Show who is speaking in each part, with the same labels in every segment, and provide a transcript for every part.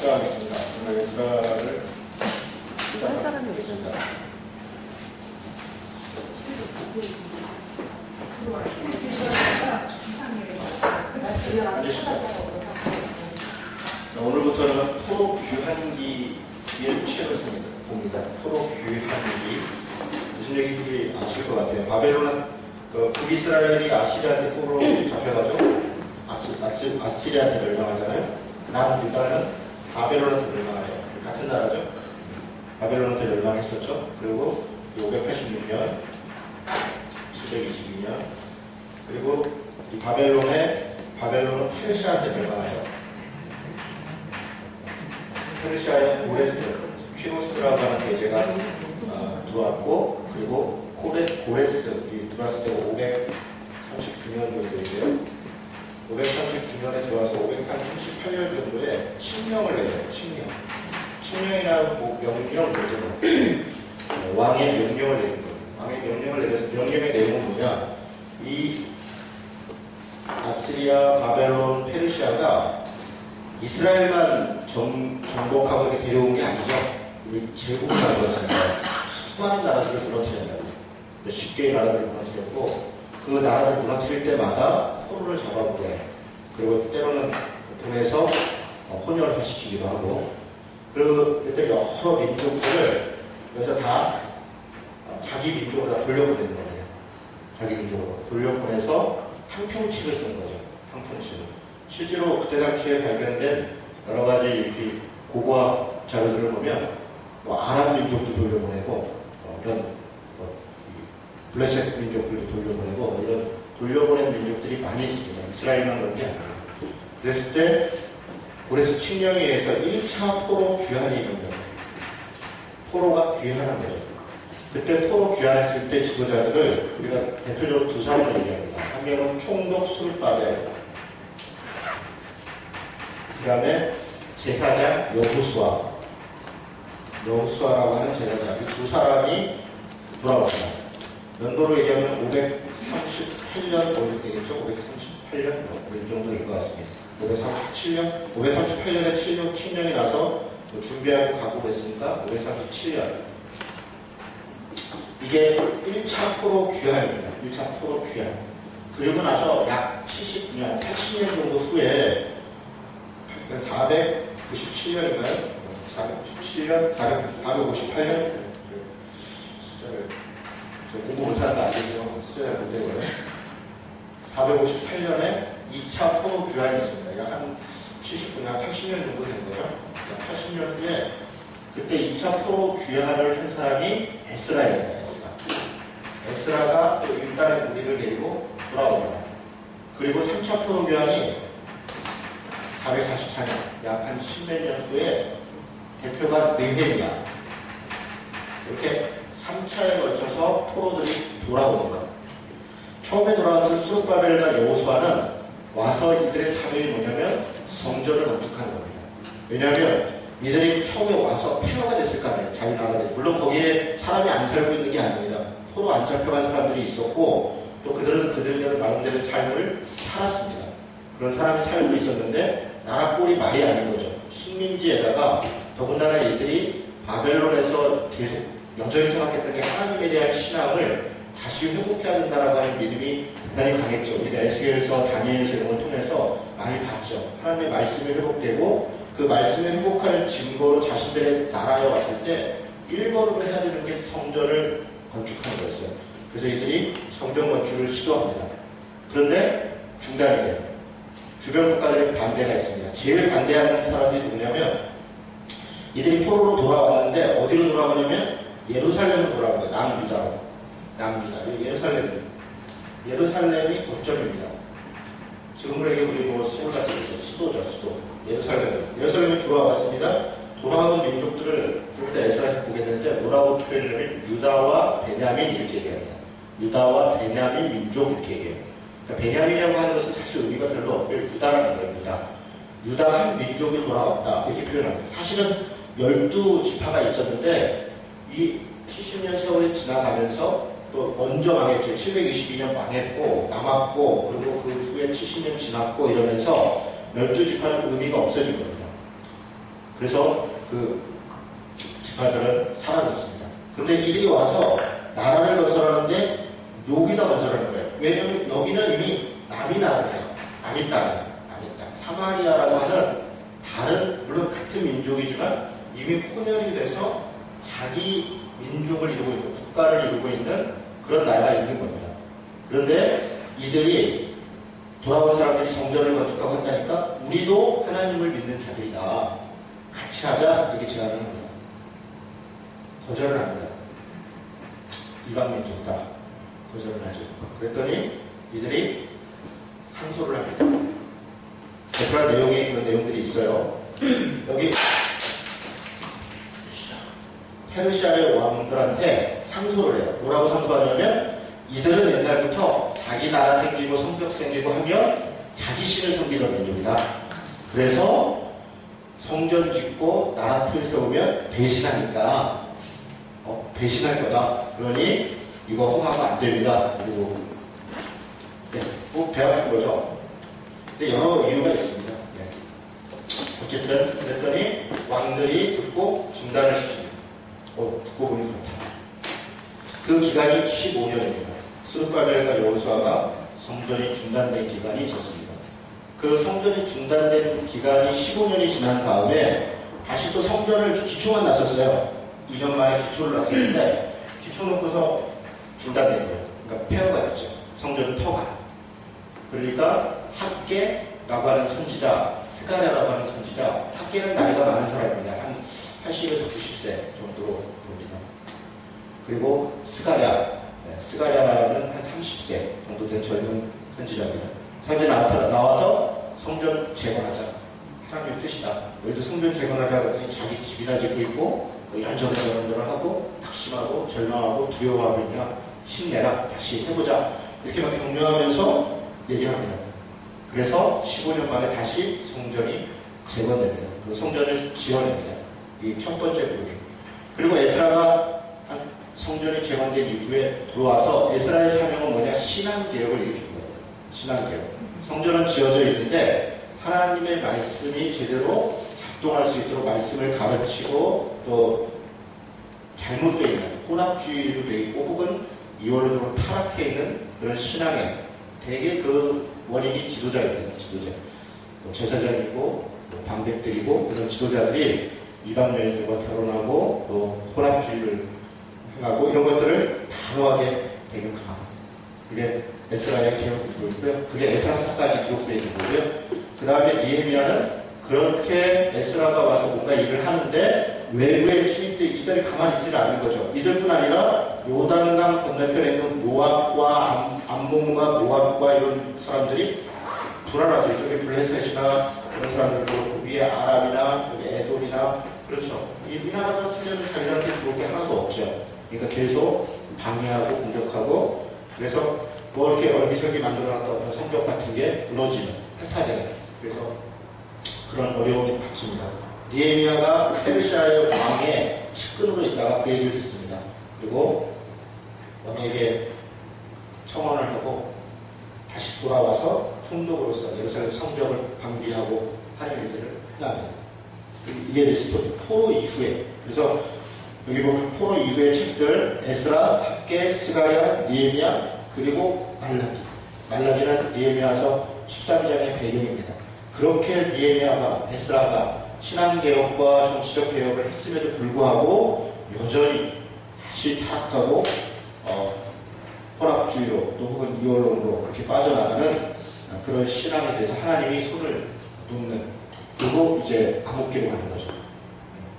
Speaker 1: 기도하겠습니다. 오늘 에스라를
Speaker 2: 할 사람이 없습니다.
Speaker 1: 오늘부터는 포로 귀환기의 책을 봅니다. 포로 귀환기. 무슨 얘기인지 아실 것 같아요. 바벨론은 북이스라엘이 아시리아한테 포로로 잡혀가지고 아시리아한테 멸망하잖아요. 남유다는 바벨론한테 멸망하죠. 같은 나라죠. 바벨론한테 멸망했었죠. 그리고 586년, 722년, 그리고 이 바벨론은 페르시아한테 멸망하죠. 페르시아의 고레스, 퀴로스라고 하는 대제가 들어왔고, 그리고 고레스 들어왔을 때가 539년 정도인데요. 539년에 들어와서 538년 정도에 칙령을 내려요. 칙령이라는 명령 거죠. 왕의 명령을 내린 거예요. 왕의 명령을 내려서 명령의 내용은 뭐냐? 이 아시리아, 바벨론, 페르시아가 이스라엘만 정복하고 이렇게 데려온 게 아니죠. 우리 제국이라는 것은 수많은 나라들을 무너뜨린다고. 몇십 개의 나라들을 무너뜨렸고, 그 나라를 무너뜨릴 때마다 포로를 잡아보게. 그리고 때로는 보내서 혼혈을 시키기도 하고, 그리고 그때 여러 민족들을 여기서 다 자기 민족으로 다 돌려보내는 거예요. 자기 민족으로 돌려보내서 탕평칙을 쓰는 거죠. 탕평칙을. 실제로 그때 당시에 발견된 여러 가지 고고학 자료들을 보면 아랍 민족도 돌려보내고 이런 블레셋 민족들도 돌려보내고 이런 돌려보낸 민족들이 많이 있습니다. 이스라엘만 그런 게 아니에요. 그랬을 때 고레스 칙령에 의해서 1차 포로 귀환이 일어나요. 포로가 귀환한 거죠. 그때 포로 귀환했을 때 지도자들을 우리가 대표적으로 두 사람을 얘기합니다. 한 명은 총독 술바벨, 그 다음에 제사장 여호수아라고 하는 제사장. 이 두 사람이 돌아왔습니다. 연도로 얘기하면 538년 정도 되겠죠? 538년 이 정도일 것 같습니다. 538년에 칙령이 나서 준비하고 가고 그랬으니까 537년. 이게 1차 포로 귀환입니다. 1차 포로 귀환. 그리고 나서 약 79년, 80년 정도 후에 497년인가요? 497년? 458년? 숫자를 공부 못하는 거 아니죠? 숫자를 못 되고요. 458년에 2차 포로 귀환이 있습니다. 약 한 79년, 80년 정도 된 거죠. 약 80년 후에 그때 2차 포로 귀환을 한 사람이 에스라입니다. 에스라가 또 일단의 무리를 데리고 돌아옵니다. 그리고 3차 포로 귀환이 444년, 약 한 10몇 년 후에 대표가 느헤미야. 이렇게 3차에 걸쳐서 포로들이 돌아오는 것. 처음에 돌아왔을 수르바벨과 여호수아는 와서 이들의 사명이 뭐냐면 성전을 건축하는 겁니다. 왜냐하면 이들이 처음에 와서 폐허가 됐을 거 아니에요. 자기 나라에. 물론 거기에 사람이 안 살고 있는 게 아닙니다. 포로 안 잡혀간 사람들이 있었고 또 그들은 그들의 나름대로의 삶을 살았습니다. 그런 사람이 살고 있었는데 나라 꼴이 말이 아닌 거죠. 식민지에다가 더군다나 이들이 바벨론에서 계속 여전히 생각했던 게 하나님에 대한 신앙을 다시 회복해야 된다라고 하는 믿음이 대단히 강했죠. 우리가 에스겔서, 다니엘서 이런 걸 통해서 많이 봤죠. 하나님의 말씀이 회복되고 그 말씀을 회복하는 증거로 자신들의 나라에 왔을 때 1번으로 해야 되는 게 성전을 건축하는 거였어요. 그래서 이들이 성전 건축을 시도합니다. 그런데 중단이 돼요. 주변 국가들의 반대가 있습니다. 제일 반대하는 사람들이 누구냐면 이들이 포로로 돌아왔는데 어디로 돌아가냐면 예루살렘으로 돌아간 거예요. 남유다. 예루살렘이 거점입니다. 지금으로 얘기해 우리 서울 같은 데서 수도죠. 예루살렘이 돌아왔습니다. 돌아오는 민족들을 그때 에스라에서 보겠는데 뭐라고 표현하냐면 유다와 베냐민 이렇게 얘기합니다. 유다와 베냐민 민족 이렇게 얘기해요. 그러니까 베냐민이라고 하는 것은 사실 의미가 별로 없고요. 유다라는 거예요. 유다 한 민족이 돌아왔다 이렇게 표현합니다. 사실은 12지파가 있었는데 이 70년 세월이 지나가면서 또 먼저 망했죠. 722년 망했고 남았고 그리고 그 후에 70년 지났고 이러면서 12지파는 의미가 없어진 겁니다. 그래서 그 지파들은 사라졌습니다. 근데 이들이 와서 나라를 건설하는데 여기다 건설하는 거예요. 왜냐면 여기는 이미 남이 나라예요. 남이 땅. 사마리아라고 하는 다른, 물론 같은 민족이지만 이미 혼혈이 돼서 자기 민족을 이루고 있는, 국가를 이루고 있는 그런 나라가 있는 겁니다. 그런데 이들이 돌아온 사람들이 성전을 건축하고 한다니까 우리도 하나님을 믿는 자들이다. 같이 하자. 이렇게 제안을 합니다. 거절을 합니다. 이방 민족다. 거절을 하죠. 그랬더니 이들이 상소를 합니다. 에스라 내용에 그런 내용들이 있어요. 여기 페르시아의 왕들한테 상소를 해요. 뭐라고 상소하냐면 이들은 옛날부터 자기 나라 생기고 성벽 생기고 하면 자기 신을 섬기던 민족이다. 그래서 성전 짓고 나라 틀 세우면 배신하니까 배신할 거다. 그러니 이거 허가가 안 됩니다. 그리고 뭐 배합한 거죠. 근데 여러 이유가 있습니다. 어쨌든 그랬더니 왕들이 듣고 중단을 시킵니다. 듣고 보니 그렇다. 그 기간이 15년입니다. 스룹바벨과 여호수아가 성전이 중단된 기간이 있었습니다. 그 성전이 중단된 기간이 15년이 지난 다음에 다시 또 성전을 기초만 놨었어요. 2년 만에 기초를 놨었는데 기초 놓고서 중단된 거예요. 그러니까 폐허가 됐죠. 성전 터가. 그러니까 학계라고 하는 선지자, 스가랴라고 하는 선지자, 학계는 나이가 많은 사람입니다. 한 80에서 90세 정도로 봅니다. 그리고 스가랴는 한 30세 정도 된 젊은 선지자입니다. 사람들이 나와서 성전 재건하자. 하나님의 뜻이다. 너희도 성전 재건하자 그랬더니 자기 집이나 짓고 있고 이런저런 하고 낙심하고 절망하고 두려워하고 있냐. 힘내라. 다시 해보자. 이렇게 막 격려하면서 얘기합니다. 그래서 15년 만에 다시 성전이 재건됩니다. 그 성전을 지어냅니다. 이 첫 번째 부분. 그리고 에스라가 성전이 재건된 이후에 들어와서 에스라의 사명은 뭐냐? 신앙개혁을 일으킨 거예요. 신앙개혁. 성전은 지어져 있는데 하나님의 말씀이 제대로 작동할 수 있도록 말씀을 가르치고 또 잘못되어 있는 혼합주의로 되어 있고 혹은 이원론으로 타락해 있는 그런 신앙에 대개 그 원인이 지도자입니다. 지도자. 제사장이고 방백들이고 그런 지도자들이 이방 여인들과 결혼하고 또 혼합주의를 하고 이런 것들을 단호하게 배격하고 그게 에스라의 기록이고요. 그게 에스라서까지 기록되어 있는 거고요. 그 다음에 니헤미야는 그렇게 에스라가 와서 뭔가 일을 하는데 외부의 침입들이 이들이 가만히 있지는 않은 거죠. 이들뿐 아니라 요단강 건너편에 있는 모압과 암몬과 모압과 이런 사람들이 불안하죠. 이쪽에 블레셋이나 그런 사람들도 위에 아람이나 여기 에돔이나 그렇죠. 이 나라가 수면은 자기한테 좋을 게 하나도 없죠. 그러니까 계속 방해하고 공격하고 그래서 뭐 이렇게 얼기설기 만들어놨던 어떤 성벽 같은 게 무너지는 흩어져요. 그래서 그런 어려움이 닥칩니다. 니헤미야가 페르시아의 왕의 측근으로 있다가 그 얘기를 듣습니다. 그리고 왕에게 청원을 하고 다시 돌아와서 총독으로서 예루살렘 성벽을 방비하고 하는 일들을 합니다. 이게 이제 포로 이후에 그래서 여기 보면 포로 이후의 책들 에스라, 학계, 스가랴, 니헤미야 그리고 말라기는 니헤미야서 13장의 배경입니다. 그렇게 니헤미야가 에스라가 신앙개혁과 정치적 개혁을 했음에도 불구하고 여전히 다시 타락하고 혼합주의로 또 혹은 이원론으로 그렇게 빠져나가는 그런 신앙에 대해서 하나님이 손을 놓는 그리고 이제 암흑기로 가는 거죠.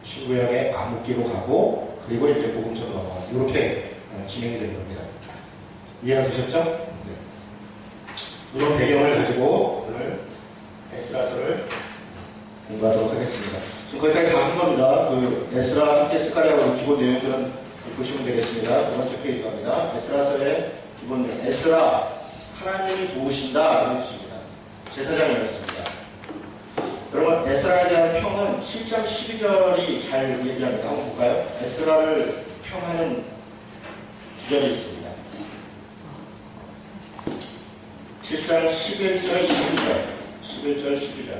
Speaker 1: 신구약의 암흑기로 가고 그리고 이제 복음서로 넘어가고 이렇게 진행이 되는 겁니다. 이해가 되셨죠? 네. 이런 배경을 가지고 오늘 에스라서를 공부하도록 하겠습니다. 지금 거기까지 다 한 겁니다. 그 에스라 함께 스가랴하고 기본 내용들은 보시면 되겠습니다. 두 번째 페이지 갑니다. 에스라서의 기본 내용. 에스라 하나님이 도우신다 이런 뜻입니다. 제사장이었습니다. 여러분 에스라에 대한 평은 7장 12절이 잘 얘기합니다. 한번 볼까요? 에스라를 평하는 구절이 있습니다. 7장 11절 12절 11절 12절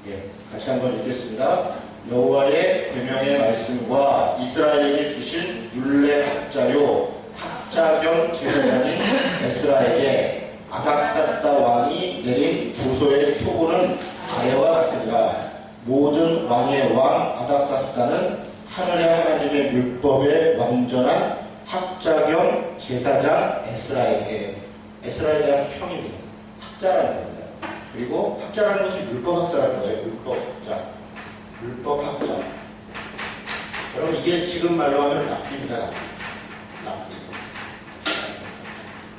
Speaker 1: 예, 같이 한번 읽겠습니다. 여호와의 계명의 말씀과 이스라엘에게 주신 율례 학자요 학자 겸 제사장인 에스라에게 아닥사스다 왕이 내린 조서의 초고는 아래와 같으니라. 모든 왕의 왕 아닥사스다는 하늘의 하나님의 율법의 완전한 학자 겸 제사장 에스라에게, 에스라에 대한 평입니다. 학자라는 겁니다. 그리고 학자라는 것이 율법학자라는 거예요. 율법학자. 율법학자. 여러분 이게 지금 말로 하면 랍비입니다. 랍비.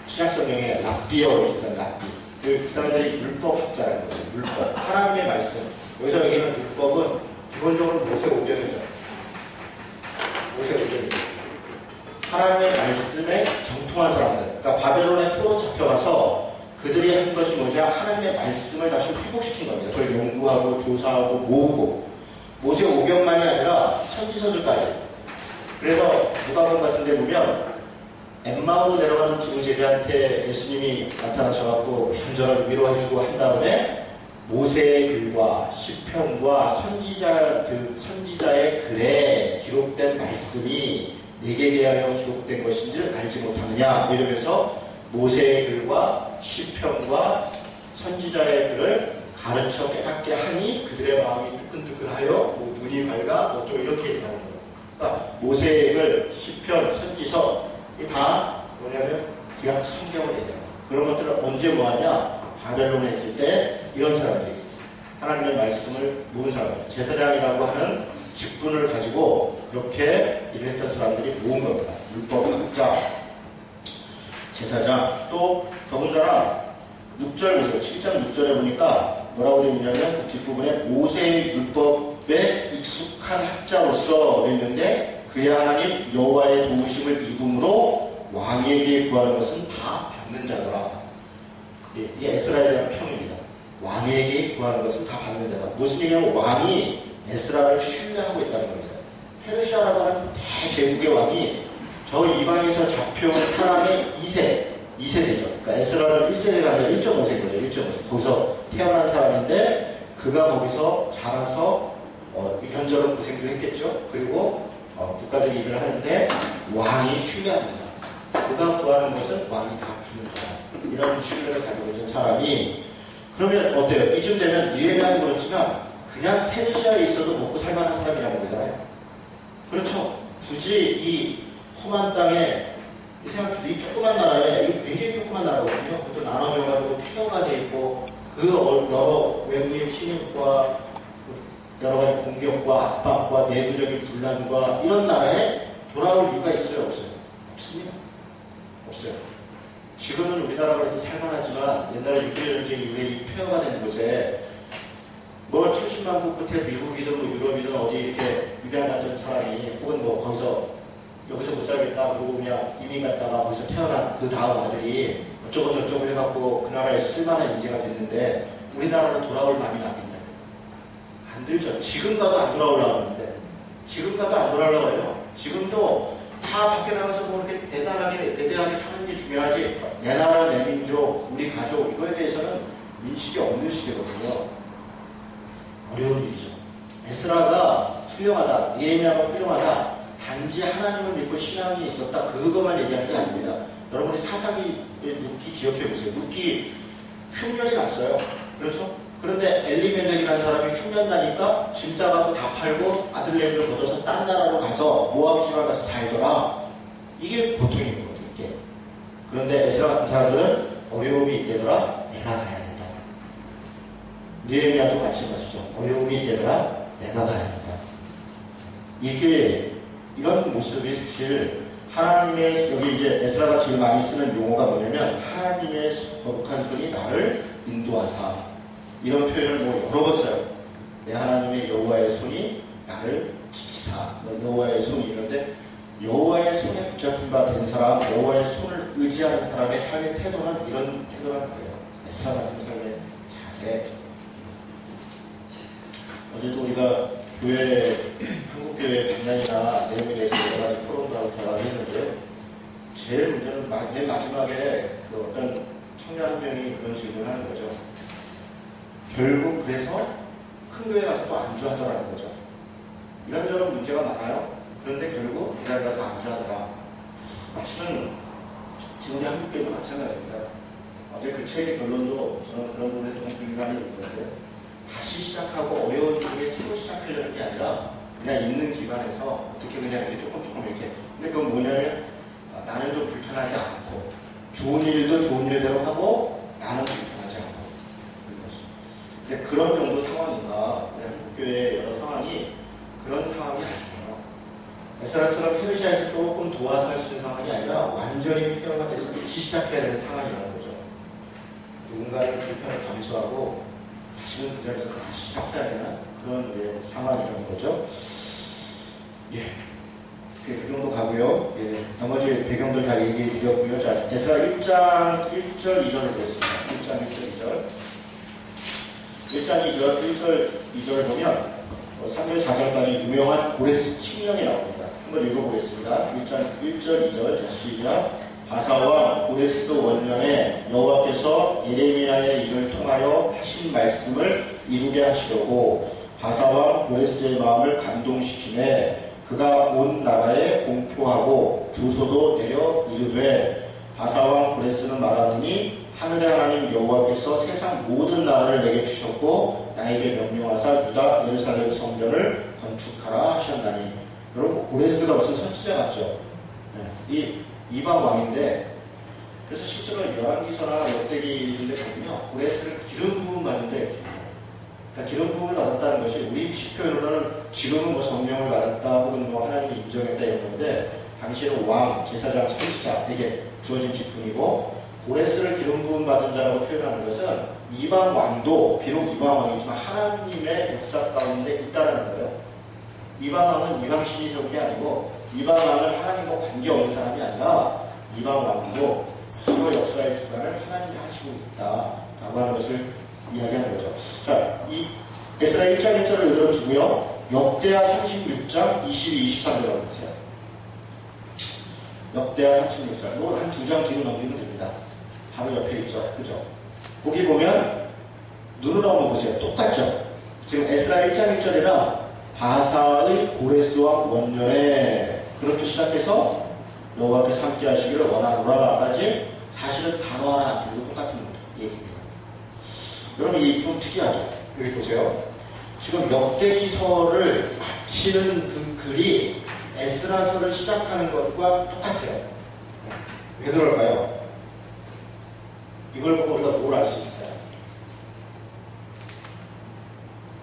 Speaker 1: 신약성경에 랍비어 이렇게 있어요. 랍비. 그 사람들이 율법학자라는 거예요. 율법. 하나님의 말씀. 여기서 얘기하는 율법은 기본적으로 모세오경이죠. 모세오경이죠. 하나님의 말씀에 정통한 사람들. 그러니까 바벨론에 포로 잡혀가서 그들이 한 것이 뭐냐? 하나님의 말씀을 다시 회복시킨 겁니다. 그걸 연구하고 조사하고 모으고. 모세오경만이 아니라 천지서들까지. 그래서 누가복음 같은 데 보면 엠마오로 내려가는 두 제자한테 예수님이 나타나셔갖고 현전을 위로해주고 한 다음에 모세의 글과 시편과 선지자의 글에 기록된 말씀이 내게 대하여 기록된 것인지를 알지 못하느냐 이러면서 모세의 글과 시편과 선지자의 글을 가르쳐 깨닫게 하니 그들의 마음이 뜨끈뜨끈하여 눈이 밝아 어쩌고 이렇게 얘기하는 거예요. 그러니까 모세의 글, 시편, 선지서 이 다 뭐냐면 그냥 성경을 얘기해요. 그런 것들을 언제 모았냐? 바벨론에 있을 때 이런 사람들이 하나님의 말씀을 모은 사람들, 제사장이라고 하는 직분을 가지고 그렇게 일을 했던 사람들이 모은 겁니다. 율법학자, 제사장. 또 더군다나 6절 보세요. 7장 6절에 보니까 뭐라고 되어 있냐면 그 뒷부분에 모세의 율법에 익숙한 학자로서 있는데 그의 하나님 여호와의 도우심을 입음으로 왕에게 구하는 것은 다 받는 자더라. 이 에스라에 대한 평입니다. 왕에게 구하는 것은 다 받는 자다. 무슨 얘기냐면 왕이 에스라를 신뢰하고 있다는 겁니다. 페르시아라고 하는 대제국의 왕이 저 이방에서 잡혀온 사람의 2세대죠. 그러니까 에스라는 1세대가 아니라 1.5세거든요. 1.5세. 거기서 태어난 사람인데 그가 거기서 자라서 이런저런 고생도 했겠죠. 그리고 국가적 일을 하는데 왕이 신뢰합니다. 그가 구하는 것은 왕이 다 주는 거다. 이런 신뢰를 가지고 있는 사람이 그러면 어때요? 이쯤 되면 느헤미야는 그렇지만 그냥 페르시아에 있어도 먹고 살만한 사람이라는 거잖아요. 그렇죠? 굳이 이 험한 땅에 생각해도 이 조그만 나라에 이 굉장히 조그만 나라거든요. 그것도 나눠져가지고 필요가 돼 있고 그 여러 외부인 침입과 여러 가지 공격과 압박과 내부적인 분란과 이런 나라에 돌아올 이유가 있어요? 없어요? 없습니다. 없어요. 지금은 우리나라가 그래도 살만하지만 옛날에 6.25전쟁 이후에 이 폐허가 된 곳에 뭐 70만 국 끝에 미국이든 뭐 유럽이든 어디 이렇게 입양 같은 사람이 혹은 뭐 거기서 여기서 못 살겠다 그러고 그냥 이민 갔다가 거기서 태어난 그 다음 아들이 어쩌고 저쩌고 해갖고 그 나라에서 쓸만한 인재가 됐는데 우리나라로 돌아올 마음이 나겠냐? 안 들죠. 지금 가도 안 돌아오려고 하는데 지금 가도 안 돌아오려고 해요. 지금도 다 밖에 나가서 뭐 이렇게 대단하게 대대하게 사는 게 중요하지 내 나라 내 민족 우리 가족 이거에 대해서는 인식이 없는 시대거든요. 어려운 일이죠. 에스라가 훌륭하다, 느헤미야가 훌륭하다, 단지 하나님을 믿고 신앙이 있었다 그것만 얘기하는 게 아닙니다. 여러분이 사사기 룻기 기억해 보세요. 룻기 흉년이 났어요. 그렇죠? 그런데 엘리멜렉이라는 사람이 흉년 나니까 짐 싸가고 다 팔고 아들내미를 걷어서 딴 나라로 가서 모압 지방 가서 살더라. 이게 보통인 거거든요. 이게. 그런데 에스라 같은 사람들은 어려움이 있대더라. 내가 가야 된다. 느헤미야도 마찬가지죠. 어려움이 있대더라. 내가 가야 된다. 이게 이런 모습이 사실 하나님의 여기 이제 에스라가 제일 많이 쓰는 용어가 뭐냐면 하나님의 거룩한 손이 나를 인도하사 이런 표현을 뭐 여러 번 써요. 내 하나님의 여호와의 손이 나를 지키사 여호와의 손이 있는데 여호와의 손에 붙잡힌 바 된 사람 여호와의 손을 의지하는 사람의 삶의 태도는 이런 태도라는 거예요. 에스라 같은 삶의 자세. 어제도 우리가 교회 한국교회 방향이나 내용에 대해서 여러 가지 토론도 하고 대화를 했는데요. 제일 문제는 맨 마지막에 그 어떤 청년 한 명이 그런 질문을 하는 거죠. 결국 그래서 큰 교회 가서 또 안주하더라는 거죠. 이런저런 문제가 많아요. 그런데 결국 그 자리 가서 안주하더라. 사실은 지금 우리 한국교회도 마찬가지입니다. 어제 그 책의 결론도 저는 그런 부분에 좀 불만이 있는데 다시 시작하고 어려운 쪽에 새로 시작하려는 게 아니라 그냥 있는 기반에서 어떻게 그냥 이렇게 조금 이렇게. 근데 그건 뭐냐면 나는 좀 불편하지 않고 좋은 일도 좋은 일대로 하고 나는 불편하지 않고 그런 것이. 그런 정도 상황인가. 우리 한국교회의 여러 상황이 그런 상황이 아니에요. 에스라처럼 페르시아에서 조금 도와서 할 수 있는 상황이 아니라 완전히 폐허가 돼서 다시 시작해야 되는 상황이라는 거죠. 누군가의 불편을 감수하고 다시는 그 자리에서 다시 시작해야 되는 그런 상황이라는 거죠. 예. 그 정도 가고요. 예. 나머지 배경들 다 얘기해 드렸고요. 자, 에스라 1장 1절 2절을 보겠습니다. 1장 1절 2절 보면 3절 4절까지 유명한 고레스 칙령이 나옵니다. 한번 읽어보겠습니다. 1절 2절. 자, 시작. 바사와 고레스 원년에 여호와께서 예레미야의 입을 통하여 하신 말씀을 이루게 하시려고 바사와 고레스의 마음을 감동시키매 그가 온 나라에 공포하고 조소도 내려 이르되 바사왕 고레스는 말하노니 하늘의 하나님 여호와께서 세상 모든 나라를 내게 주셨고 나에게 명령하사 유다 예루살렘 성전을 건축하라 하셨나니. 여러분 고레스가 무슨 선지자 같죠? 네. 이 이방 왕인데 그래서 실제로 열왕기서나 역대기인데 보면요 고레스를 기름 부음 받은 적이 있거든요. 그러니까 기름 부음을 받았다는 것이 우리 표현으로는 지금은 뭐 성령을 받았다 혹은 뭐 하나님이 인정했다 이런 건데 당시에는 왕, 제사장, 선지자에게 주어진 직분이고 고레스를 기름 부음 받은 자라고 표현하는 것은 이방 왕도 비록 이방 왕이지만 하나님의 역사 가운데 있다는 거예요. 이방 왕은 이방 신이 세운 게 아니고 이방 왕은 하나님과 관계없는 사람이 아니라 이방 왕도 서로 역사의 주관을 하나님이 하시고 있다라고 하는 것을 이야기하는 거죠. 자, 이 에스라 1장 1절을 이대로 두고요. 역대하 36장 22, 23절을 보세요. 역대하 36장. 이건 한 2장 뒤로 넘기면 됩니다. 바로 옆에 있죠. 그죠? 거기 보면 눈으로 한번 보세요. 똑같죠? 지금 에스라 1장 1절이랑 바사의 고레스 왕 원년에 그렇게 시작해서 여호와께서 함께 하시기를 원하노라까지 사실은 단어 하나 안 들고 똑같은 얘기입니다. 여러분 이게 좀 특이하죠? 여기 보세요. 지금 역대기서를 마치는 그 글이 에스라서를 시작하는 것과 똑같아요. 왜 그럴까요? 이걸 보고 우리가 뭘 알 수 있을까요?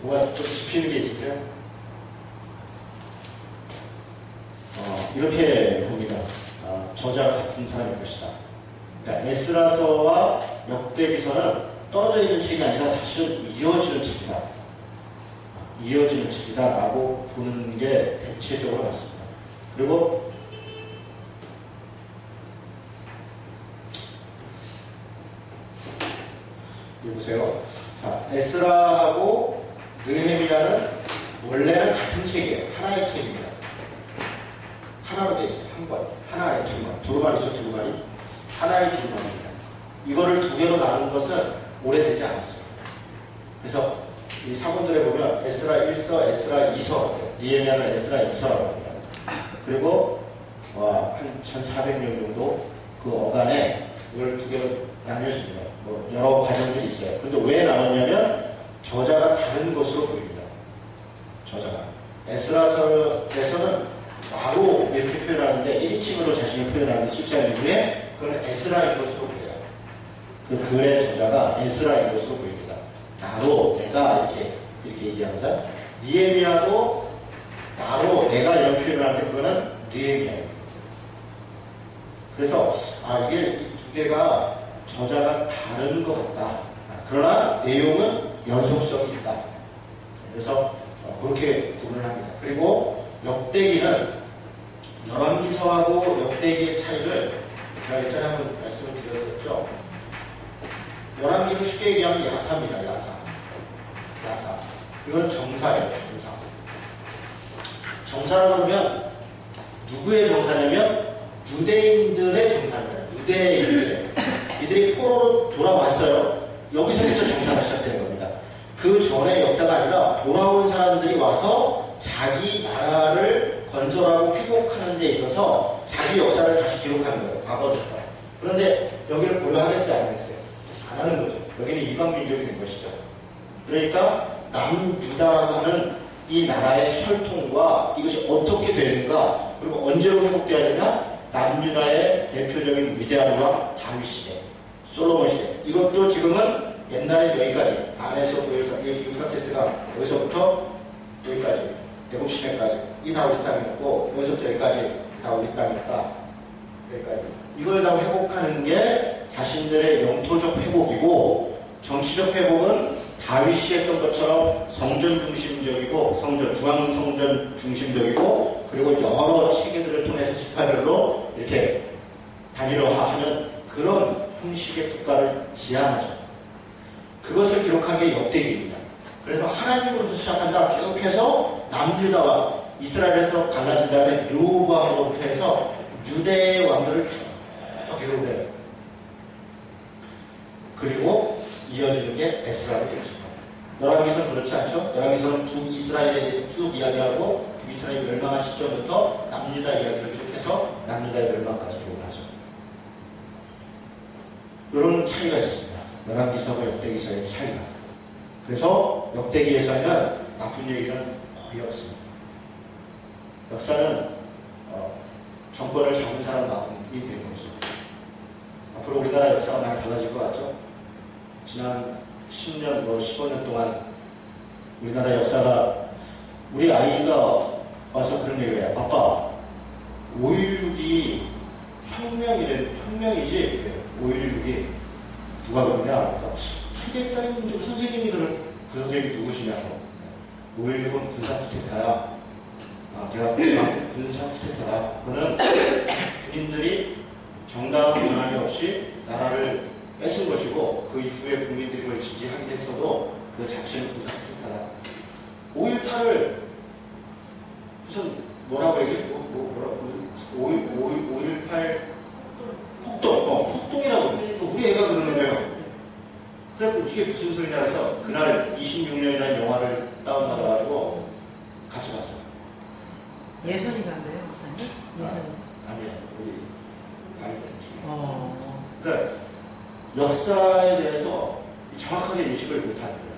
Speaker 1: 뭐가 좀 짚히는 게 있으세요? 이렇게 봅니다. 저자가 같은 사람일 것이다. 그러니까 에스라서와 역대기서는 떨어져 있는 책이 아니라 사실은 이어지는 책이다. 이어지는 책이다라고 보는 게 대체적으로 맞습니다. 그리고 여기 보세요. 자, 에스라하고 느헤미야는 원래는 같은 책이에요. 하나의 책입니다. 하나로 되어 있어요. 한 권. 하나의 두루마리. 두루마리죠, 두루마리. 하나의 두루마리입니다. 이거를 두 개로 나눈 것은 오래되지 않았습니다. 그래서 이 사본들에 보면 에스라 1서, 에스라 2서, 느헤미야는 에스라 2서라고 합니다. 그리고 한 1400년 정도 그 어간에 이걸 두 개로 나뉘어집니다. 뭐 여러 과정들이 있어요. 그런데 왜 나눴냐면 저자가 다른 것으로 보입니다. 저자가. 에스라서에서는 나로 이렇게 표현하는데 1인칭으로 자신을 표현하는 숫자 이후에 그건 에스라인 것으로 보여요. 그 글의 저자가 에스라인 것으로 보입니다. 나로 내가 이렇게 얘기합니다. 느헤미야도 나로 내가 이런 표현을 하는데 그거는 느헤미야예요. 그래서 이게 이 두 개가 저자가 다른 것 같다. 그러나 내용은 연속성이 있다. 그래서 그렇게 구분을 합니다. 그리고 역대기는 열왕기서하고 역대기의 차이를 제가 예전에 한번 말씀을 드렸었죠. 열왕기는 쉽게 얘기하면 야사입니다. 야사. 이거는 정사예요. 정사라고 그러면 누구의 정사냐면 유대인들의 정사입니다. 유대인들의. 이들이 포로로 돌아왔어요. 여기서부터 정사가 시작되는 겁니다. 그 전의 역사가 아니라 돌아온 사람들이 와서 자기 나라를 건설하고 회복하는 데 있어서 자기 역사를 다시 기록하는 거예요. 과거부터. 그런데 여기를 고려하겠어요? 안 하겠어요? 안 하는 거죠. 여기는 이방민족이 된 것이죠. 그러니까 남유다라고 하는 이 나라의 혈통과 이것이 어떻게 되는가, 그리고 언제로 회복돼야 되냐? 남유다의 대표적인 위대한 왕 다윗 시대, 솔로몬 시대. 이것도 지금은 옛날에 여기까지, 단에서 보여서 유프라테스가 여기서부터 여기까지, 애굽 시대까지 이 다윗 땅이었고, 여기서부터 여기까지 다윗 땅이었다. 여기까지. 이걸 다 회복하는 게 자신들의 영토적 회복이고, 정치적 회복은 다윗이 했던 것처럼 성전 중심적이고, 중앙 성전 중심적이고, 그리고 여러 체계들을 통해서 지파별로 이렇게 단일화하는 그런 형식의 국가를 지향하죠. 그것을 기록한 게 역대기입니다. 그래서 하나님으로부터 시작한다 쭉 해서 남유다와 이스라엘에서 갈라진 다음에 르호보암으로 해서 유대의 왕들을 쭉 기록을 해요. 그리고 이어지는 게 에스라로 되어집니다. 열왕기서는 그렇지 않죠? 열왕기서는 북이스라엘에 대해서 쭉 이야기하고 북이스라엘이 멸망한 시점부터 남유다 이야기를 쭉 해서 남유다의 멸망까지 기록을 하죠. 이런 차이가 있습니다. 열왕기서와 역대기서의 차이가. 그래서 역대기에서는 나쁜 얘기는 거의 없습니다. 역사는 정권을 잡은 사람만이 되는 거죠. 앞으로 우리나라 역사가 많이 달라질 것 같죠? 지난 10년, 15년 동안 우리나라 역사가, 우리 아이가 와서 그런 얘기를 해요. 아빠, 5.16이 혁명이지? 5.16이 누가 그러냐? 세계사님 선생님이 그 선생님이 누구시냐고. 5.16은 군사쿠데타야. 내가 군사쿠데타다. 그거는 군인들이 정당한 권한이 없이 나라를 뺏은 것이고, 그 이후에 국민들이 그걸 지지하긴 했어도 그 자체는 군사쿠데타다. 5.18을 무슨 뭐라고 얘기해? 5.18 폭동이라고 우리 애가 그러는 거예요. 그래갖고 이게 무슨 소리냐 해서 그날 26년이라는 영화를 다운받아가지고 같이 봤어요.
Speaker 2: 예선이가 그래요, 목사님? 예선이.
Speaker 1: 아니요, 우리 아이들. 그러니까 역사에 대해서 정확하게 인식을 못하는 거예요.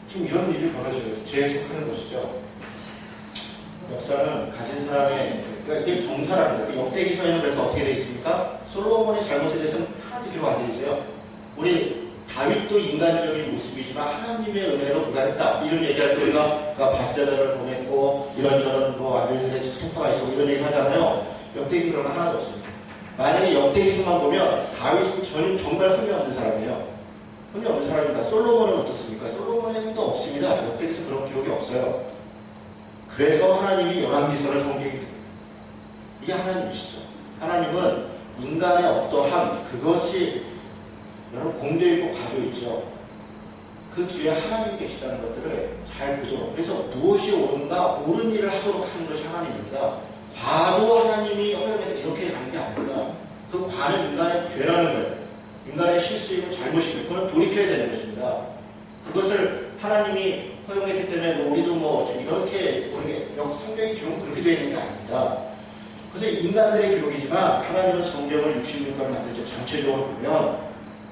Speaker 1: 지금 이런 일이 벌어지고 재해석하는 것이죠. 역사는 가진 사람의, 그러니까 이게 정사라는 거예요. 역대기서에는 그래서 어떻게 되어 있습니까? 솔로몬의 잘못에 대해서는 하나도 기록 안 되어 있어요. 우리 다윗도 인간적인 모습이지만 하나님의 은혜로 그가 했다. 이런 얘기할 때 우리가 바세바를 보냈고 이런저런 아들들의 스토퍼가 있고 이런 얘기 하잖아요. 역대기 그런 거 하나도 없습니다. 만약에 역대기서만 보면 다윗은 정말 흠이 없는 사람이에요. 흠이 없는 사람입니다. 솔로몬은 어떻습니까? 솔로몬의 흠도 없습니다. 역대기서 그런 기록이 없어요. 그래서 하나님이 열왕기서를 성경에, 이게 하나님이시죠. 하나님은 인간의 어떠함, 그것이 여러분 공도 있고 과도 있죠. 그 뒤에 하나님이 계시다는 것들을 잘 보도록, 그래서 무엇이 옳은가, 옳은 일을 하도록 하는 것이 하나님입니다. 과도 하나님이 허용해서 이렇게 가는 게 아닙니다. 그 과는 인간의 죄라는 거예요. 인간의 실수이고 잘못이고, 그거는 돌이켜야 되는 것입니다. 그것을 하나님이 허용했기 때문에 우리도 이렇게 성경의 기록은 그렇게 되어 있는 게 아닙니다. 그래서 인간들의 기록이지만 하나님은 성경을 66권을 만들죠. 전체적으로 보면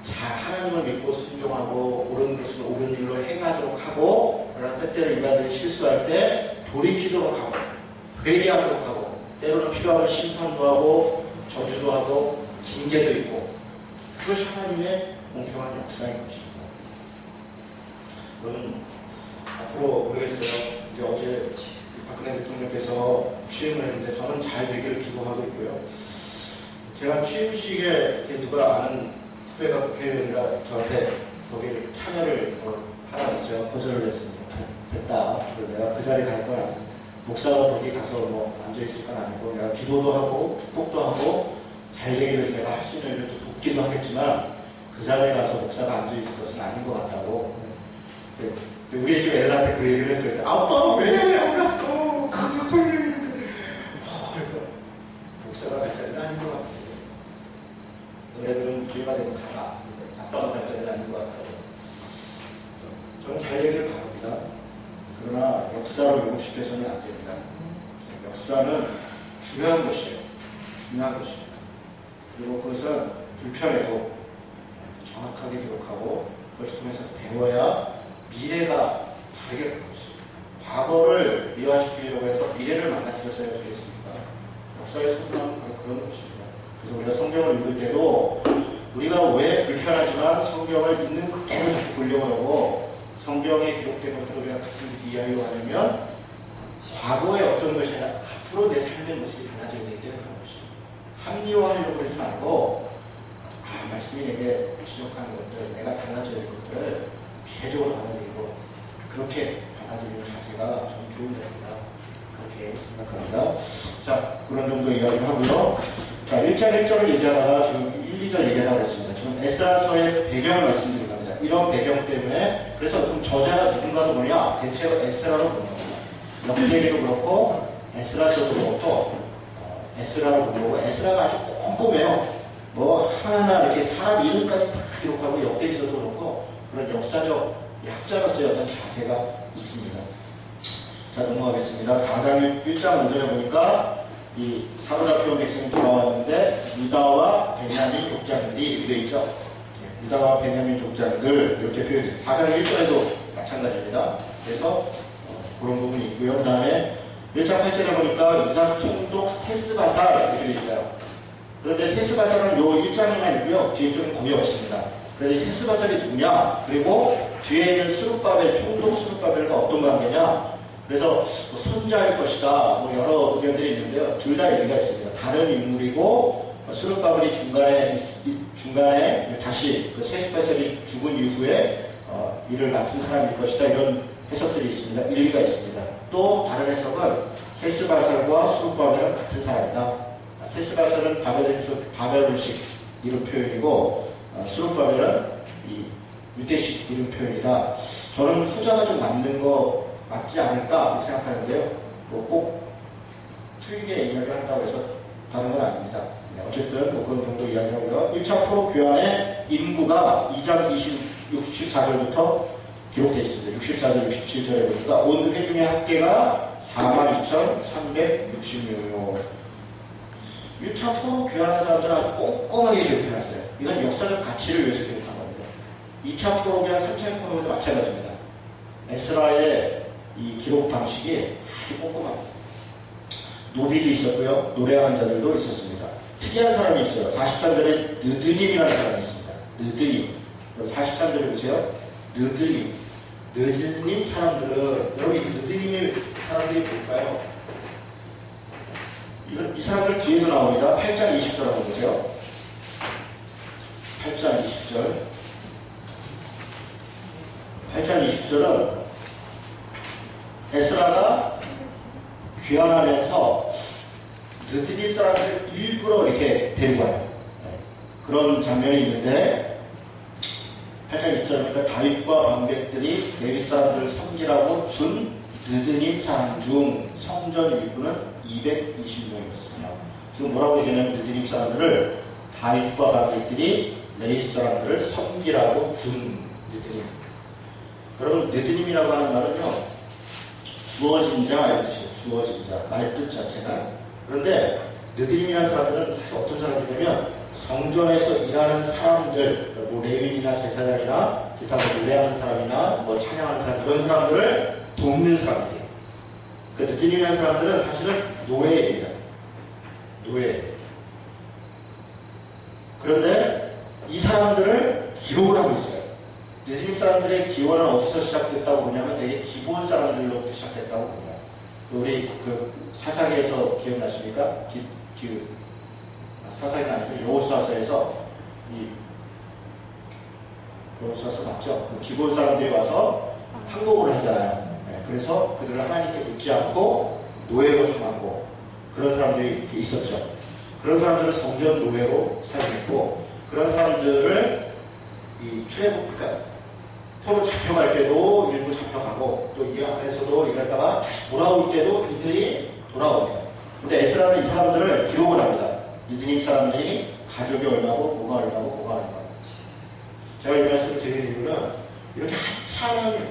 Speaker 1: 하나님을 믿고 순종하고 옳은 것을 옳은 일로 행하도록 하고, 그러나 때때로 인간들이 실수할 때 돌이키도록 하고 회개하도록 하고, 때로는 필요하면 심판도 하고 저주도 하고 징계도 있고, 그것이 하나님의 공평한 역사인 것입니다. 여러분, 앞으로 모르겠어요. 이제 어제 박근혜 대통령께서 취임을 했는데 저는 잘 되기를 기도하고 있고요. 제가 취임식에 누가 아는 후배가 국회의원이라 저한테 거기를 참여를 하라고 했어요. 거절을 했습니다. 됐다. 내가 그 자리에 갈 건 아니고, 목사가 거기 가서 앉아있을 건 아니고, 내가 기도도 하고 축복도 하고 잘 되기를 내가 할 수 있는 일을 또 돕기도 하겠지만, 그 자리에 가서 목사가 앉아있을 것은 아닌 것 같다고. 우리 집 애들한테 그 얘기를 했어요. 아빠 왜 안 갔어? 그래서 목사가 갈 자리는 아닌 것 같아요. 너네들은 기회가 되면 가라. 아빠가 갈 자리는 아닌 것 같아요. 저는 잘 되기를 바랍니다. 역사로 왜곡시켜서는 안 됩니다. 역사는 중요한 것이에요. 중요한 것입니다. 그리고 그것은 불편해도 정확하게 기록하고 그것을 통해서 배워야 미래가 다르게 보는 것입니다. 과거를 미화시키려고 해서 미래를 망가뜨려서야 되겠습니까? 역사의 소중함은 바로 그런 것입니다. 그래서 우리가 성경을 읽을 때도 우리가 왜 불편하지만 성경을 있는 그대로 자꾸 보려고 하고 성경에 기록된 것들을 우리가 가슴 깊이 이해하려고 하려면 과거의 어떤 것이 아니라 앞으로 내 삶의 모습이 달라져야 되기 때문에 그런 것입니다. 합리화하려고 하지 말고 말씀이 내게 지적하는 것들, 내가 달라져야 될 것들을 피해적으로 받아들이고 그렇게 받아들이는 자세가 좀 좋은 자세다. 그렇게 생각합니다. 자, 그런 정도 이야기를 하고요. 자, 1장 1절을 얘기하다가 지금 1, 2절 얘기하다가 그랬습니다. 지금 에스라서의 배경을 말씀드리는 겁니다. 이런 배경 때문에 그래서 그럼 저자가 누군가도 뭐냐? 대체로 에스라로 보는 겁니다. 역대기도 그렇고 에스라서도 그렇고 에스라로 보는 거고 에스라가 아주 꼼꼼해요. 뭐 하나하나 이렇게 사람 이름까지 다 기록하고 역대기서도 그렇고 그런 역사적 학자로서의 어떤 자세가 있습니다. 자, 넘어가겠습니다. 4장 1장 5절에 보니까 이 사로잡혀온 백성이 돌아왔는데 유다와 베냐민 족장들이 이렇게 되어 있죠. 유다와 베냐민 족장들 이렇게 표현해요. 4장 1절에도 마찬가지입니다. 그래서 그런 부분이 있고요. 그 다음에 1장 8절에 보니까 유다 총독 세스바살 이렇게 되어 있어요. 그런데 세스바살은 요 1장에만 있고요. 뒤에 쪽은 거의 없습니다. 그래서 세스바살이 누구냐? 그리고 뒤에 있는 스룹바벨, 총독 스룹바벨과 어떤 관계냐? 그래서 손자일 것이다. 뭐 여러 의견들이 있는데요. 둘 다 얘기가 있습니다. 다른 인물이고 스룹바벨이 중간에 다시 그 세스바살이 죽은 이후에 일을 맡은 사람일 것이다. 이런 해석들이 있습니다. 일리가 있습니다. 또 다른 해석은 세스바살과 스룹바벨은 같은 사람이다. 세스바살은 바벨론식 이름 표현이고 스룹바벨은 이 유대식 이름 표현이다. 저는 후자가 좀 맞지 않을까 생각하는데요. 뭐 꼭 틀리게 이야기를 한다고 해서 다른 건 아닙니다. 어쨌든 뭐 그런 정도 이야기하고요. 1차 포로 교환의 인구가 2장 64절부터 기록되어 있습니다. 64절, 67절에 보니까 온 회중의 합계가 42,360명이요. 1차 포로 교환한 사람들은 아주 꼼꼼하게 기록해놨어요. 이건 역사적 가치를 위해서 기록한 겁니다. 2차 포로 교환, 3차 포로도 마찬가지입니다. 에스라의 이 기록 방식이 아주 꼼꼼합니다. 노빌이 있었고요. 노래하는 자들도 있었습니다. 특이한 사람이 있어요. 43절에 느드님이라는 사람이 있습니다. 느드님. 43절에 보세요. 느드님 사람들은, 여러분 이 느드님의 사람들이 뭘까요? 이 사람들 뒤에도 나옵니다. 8장 20절 한번 보세요. 8장 20절. 8장 20절은 에스라가 귀환하면서 느드님 사람들을 일부러 이렇게 데리고 와요. 그런 장면이 있는데 8장 20절입니다. 다윗과 방백들이 레위 사람들을 섬기라고 준 느드님 사람 중 성전 일부는 220명이었습니다. 지금 뭐라고 얘기하냐면 느드님 사람들을 다윗과 방백들이 레위 사람들을 섬기라고 준 느드님. 여러분 느드님이라고 하는 말은요. 주어진 자 이런 뜻이에요. 주어진 자. 말뜻 자체가. 그런데 느드림이라는 사람들은 사실 어떤 사람들이냐면 성전에서 일하는 사람들, 뭐 레위인이나 제사장이나 기타 뭐 노래하는 사람이나 뭐 찬양하는 사람 그런 사람들을 돕는 사람들이에요. 그 느드림이라는 사람들은 사실은 노예입니다. 노예. 그런데 이 사람들을 기록을 하고 있어요. 느드림 사람들의 기원은 어디서 시작됐다고 보냐면 되게 기본 사람들로부터 시작됐다고 봅니다. 우리 그 사사기에서 기억나십니까? 사사기가 아니죠. 여호수아서에서 여호수아서 맞죠? 그 기본 사람들이 와서 항복을 하잖아요. 네, 그래서 그들을 하나님께 묻지 않고 노예로 삼았고 그런 사람들이 이렇게 있었죠. 그런 사람들을 성전 노예로 사용했고 그런 사람들을 이 출애굽 포로 잡혀갈 때도 일부 잡혀가고 또 이 안에서도 이랬다가 다시 돌아올 때도 이들이 돌아옵니다. 근데 에스라는 이 사람들을 기록을 합니다. 느드님 사람들이 가족이 얼마고 뭐가 얼마고 뭐가 얼마고. 제가 이 말씀을 드리는 이유는 이렇게 하찮은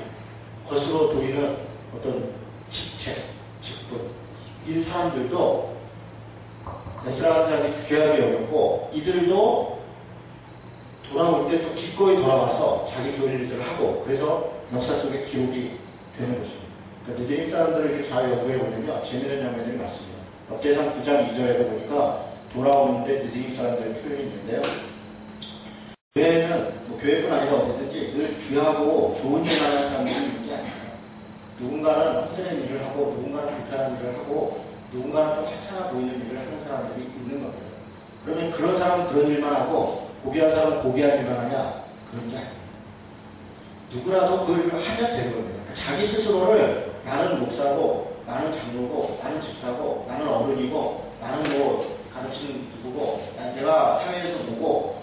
Speaker 1: 것으로 보이는 어떤 직책, 직분인 사람들도 에스라가 사람이 귀하게 여겼고 이들도 돌아올 때 또 기꺼이 돌아와서 자기 좋은 일들을 하고 그래서 역사 속에 기록이 되는 것입니다. 그러니까 느드림 사람들을 이렇게 잘 연구해 보면요 재미있는 장면들이 많습니다. 역대상 9장 2절에 보니까 돌아오는데 느드림 사람들의 표현이 있는데요. 교회는 뭐 교회뿐 아니라 어디든지 늘 귀하고 좋은 일을 하는 사람들이 있는 게 아닙니다. 누군가는 허드렛 일을 하고 누군가는 불편한 일을 하고 누군가는 좀 하찮아 보이는 일을 하는 사람들이 있는 겁니다. 그러면 그런 사람은 그런 일만 하고 고귀한 사람은 고귀한 일만 하냐? 그런 게 아닙니다. 누구라도 그 일을 하면 되는 겁니다. 그러니까 자기 스스로를 나는 목사고 나는 장로고 나는 집사고 나는 어른이고 나는 뭐 가르치는 누구고 내가 사회에서 뭐고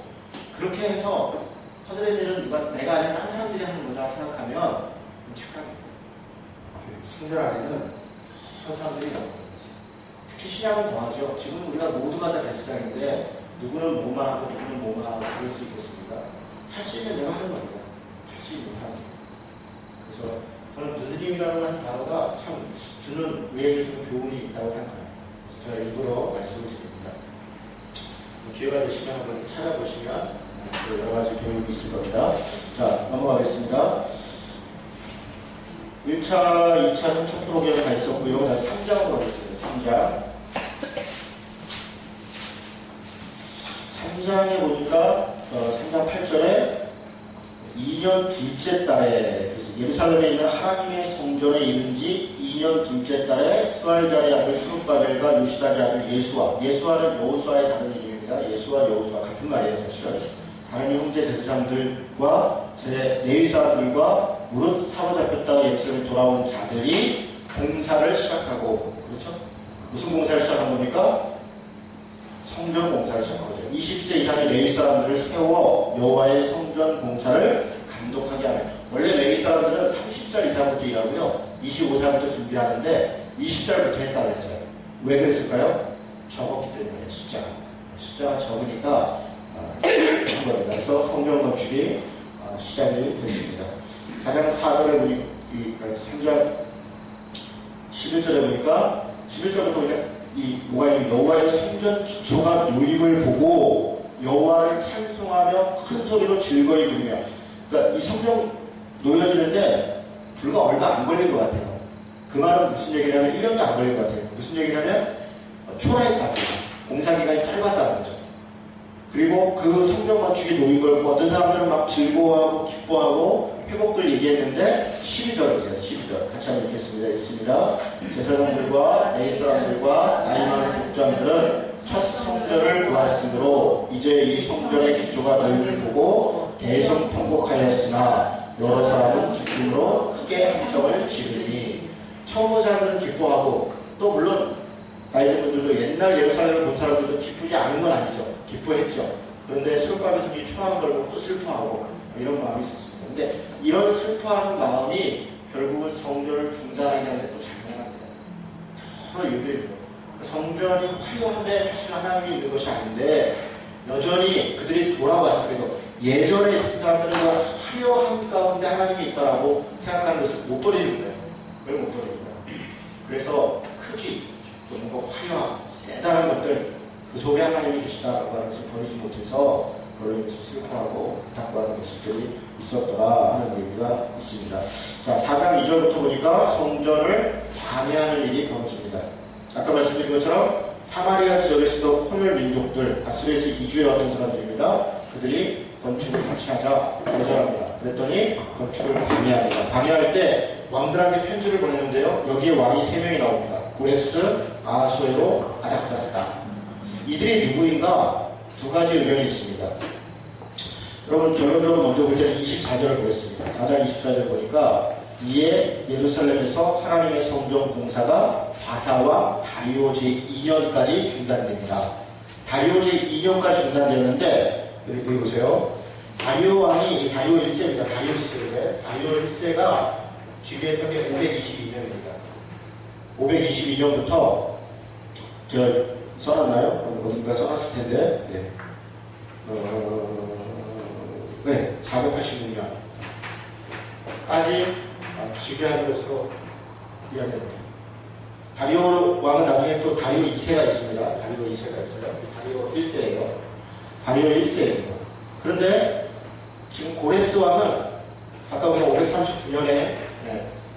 Speaker 1: 그렇게 해서 허드렛 일은 누가 내가 아닌 다른 사람들이 하는 거다 생각하면 착각입니다. 성전 안에는 그런 사람들이 나옵니다. 특히 신약은 더하죠. 지금 우리가 모두가 다 제사장인데 누구는 뭐만 하고 누구는 뭐만 하고 그럴 수 있겠습니다. 할 수 있는 내가 하는 겁니다. 할 수 있는 사람들. 그래서 저는 느드림이라는 단어가 참 주는 우리에게 주는 교훈이 있다고 생각합니다. 제가 일부러 말씀을 드립니다. 기회가 되시면 한번 찾아보시면 여러 가지 교훈이 있을 겁니다. 자, 넘어가겠습니다. 1차, 2차, 3차 프로그램에 가 있었고요. 그다음 3장으로 가겠습니다. 3장. 3장에 보니까 3장 8절에 2년 둘째 달에 그래서 예루살렘에 있는 하나님의 성전에 이른 지 2년 둘째 달에 스알갈의 아들 수룹바벨과 요시다의 아들 예수아는 여호수아의 다른 이름입니다. 예수와 여호수아 같은 말이에요. 사실은 다른 형제 제사장들과 레위 사람들과 무릇 사로잡혔다가 예루살렘에 돌아온 자들이 공사를 시작하고 그렇죠? 무슨 공사를 시작한 겁니까? 성전 공사를 시작한 거죠. 20세 이상의 레위 사람들을 세워 여호와의 성전 공사를 감독하게 하면 원래 레위 사람들은 30살 이상부터 일하고요. 25살부터 준비하는데 20살부터 했다고 했어요. 왜 그랬을까요? 적었기 때문에 숫자가 적으니까 한 겁니다. 그래서 성전 건축이 시작이 됐습니다. 가장 4절에 보니 3장 11절에 보니까 11절부터 보니까 뭐가 있냐면 여호와의 성전 기초가 놓임을 보고 여호와를 찬송하며 큰 소리로 즐거이 부르며 그러니까 이 성전 놓여지는데 불과 얼마 안 걸린 것 같아요. 그 말은 무슨 얘기냐면 1년도 안 걸린 것 같아요. 무슨 얘기냐면 초라했다고 공사 기간이 짧았다는 거죠. 그리고 그 성전 건축이 놓인 걸 보고 어떤 사람들은 막 즐거워하고 기뻐하고 회복들 얘기했는데 12절이에요. 12절 같이 한번 읽겠습니다. 있습니다. 제사장들과 레위 사람들과 나이 많은 족장들은 첫 성전을 보았으므로 이제 이 성전의 기초가 놓임을 보고 대성통곡하였으나 여러 사람은 기쁨으로 크게 함성을 지르니 처음 본 사람들은 기뻐하고 또 물론 나이 든 분들도 옛날 예루살렘을 본 사람들도 기쁘지 않은 건 아니죠. 기뻐했죠. 그런데 슬퍼하면서 초라한 걸 보고 또 슬퍼하고 이런 마음이 있었습니다. 근데 이런 슬퍼하는 마음이 결국은 성전을 중단하게 하는데 또 작용합니다. 서로 유대죠. 성전이 화려함에 사실 하나님이 있는 것이 아닌데 여전히 그들이 돌아왔음에도 예전에 있었던 사람들은 화려함 가운데 하나님이 있다라고 생각하는 것을 못 버리는 거예요. 그걸 못 버리는 거예요. 그래서 크기, 또 뭔가 화려함, 대단한 것들 그 속에 하나님이 계시다라고 하는 것을 버리지 못해서 그걸로 인해서 슬퍼하고 부탁받는 모습들이 있었더라 하는 얘기가 있습니다. 자, 4장 2절부터 보니까 성전을 방해하는 일이 벌어집니다. 아까 말씀드린 것처럼 사마리아 지역에서도 혼혈 민족들, 아스리에서 이주해왔던 사람들입니다. 그들이 건축을 같이 하자 거절합니다. 그랬더니 건축을 방해합니다. 방해할 때 왕들한테 편지를 보내는데요. 여기에 왕이 3명이 나옵니다. 고레스, 아하수에로, 아닥사스다. 이들이 누구인가? 두 가지 의견이 있습니다. 여러분 결론적으로 먼저 볼 때는 24절을 보겠습니다. 4장 24절 보니까 이에 예루살렘에서 하나님의 성전 공사가 바사와 다리오 제2년까지 중단되니라. 다리오 제2년까지 중단되었는데 여기 보세요. 다리오 왕이 다리오 1세입니다. 다리오 1세. 다리오 1세가 즉위했던 게 522년입니다. 522년부터 저 써놨나요? 어딘가 써놨을 텐데 네. 네, 486년까지 즉위하는 것으로 이야기합니다. 다리오 왕은 나중에 또 다리오 2세가 있습니다. 다리오 2세가 있어요. 다리오 1세예요. 다리오 1세입니다. 그런데 지금 고레스 왕은 아까 우리가 539년에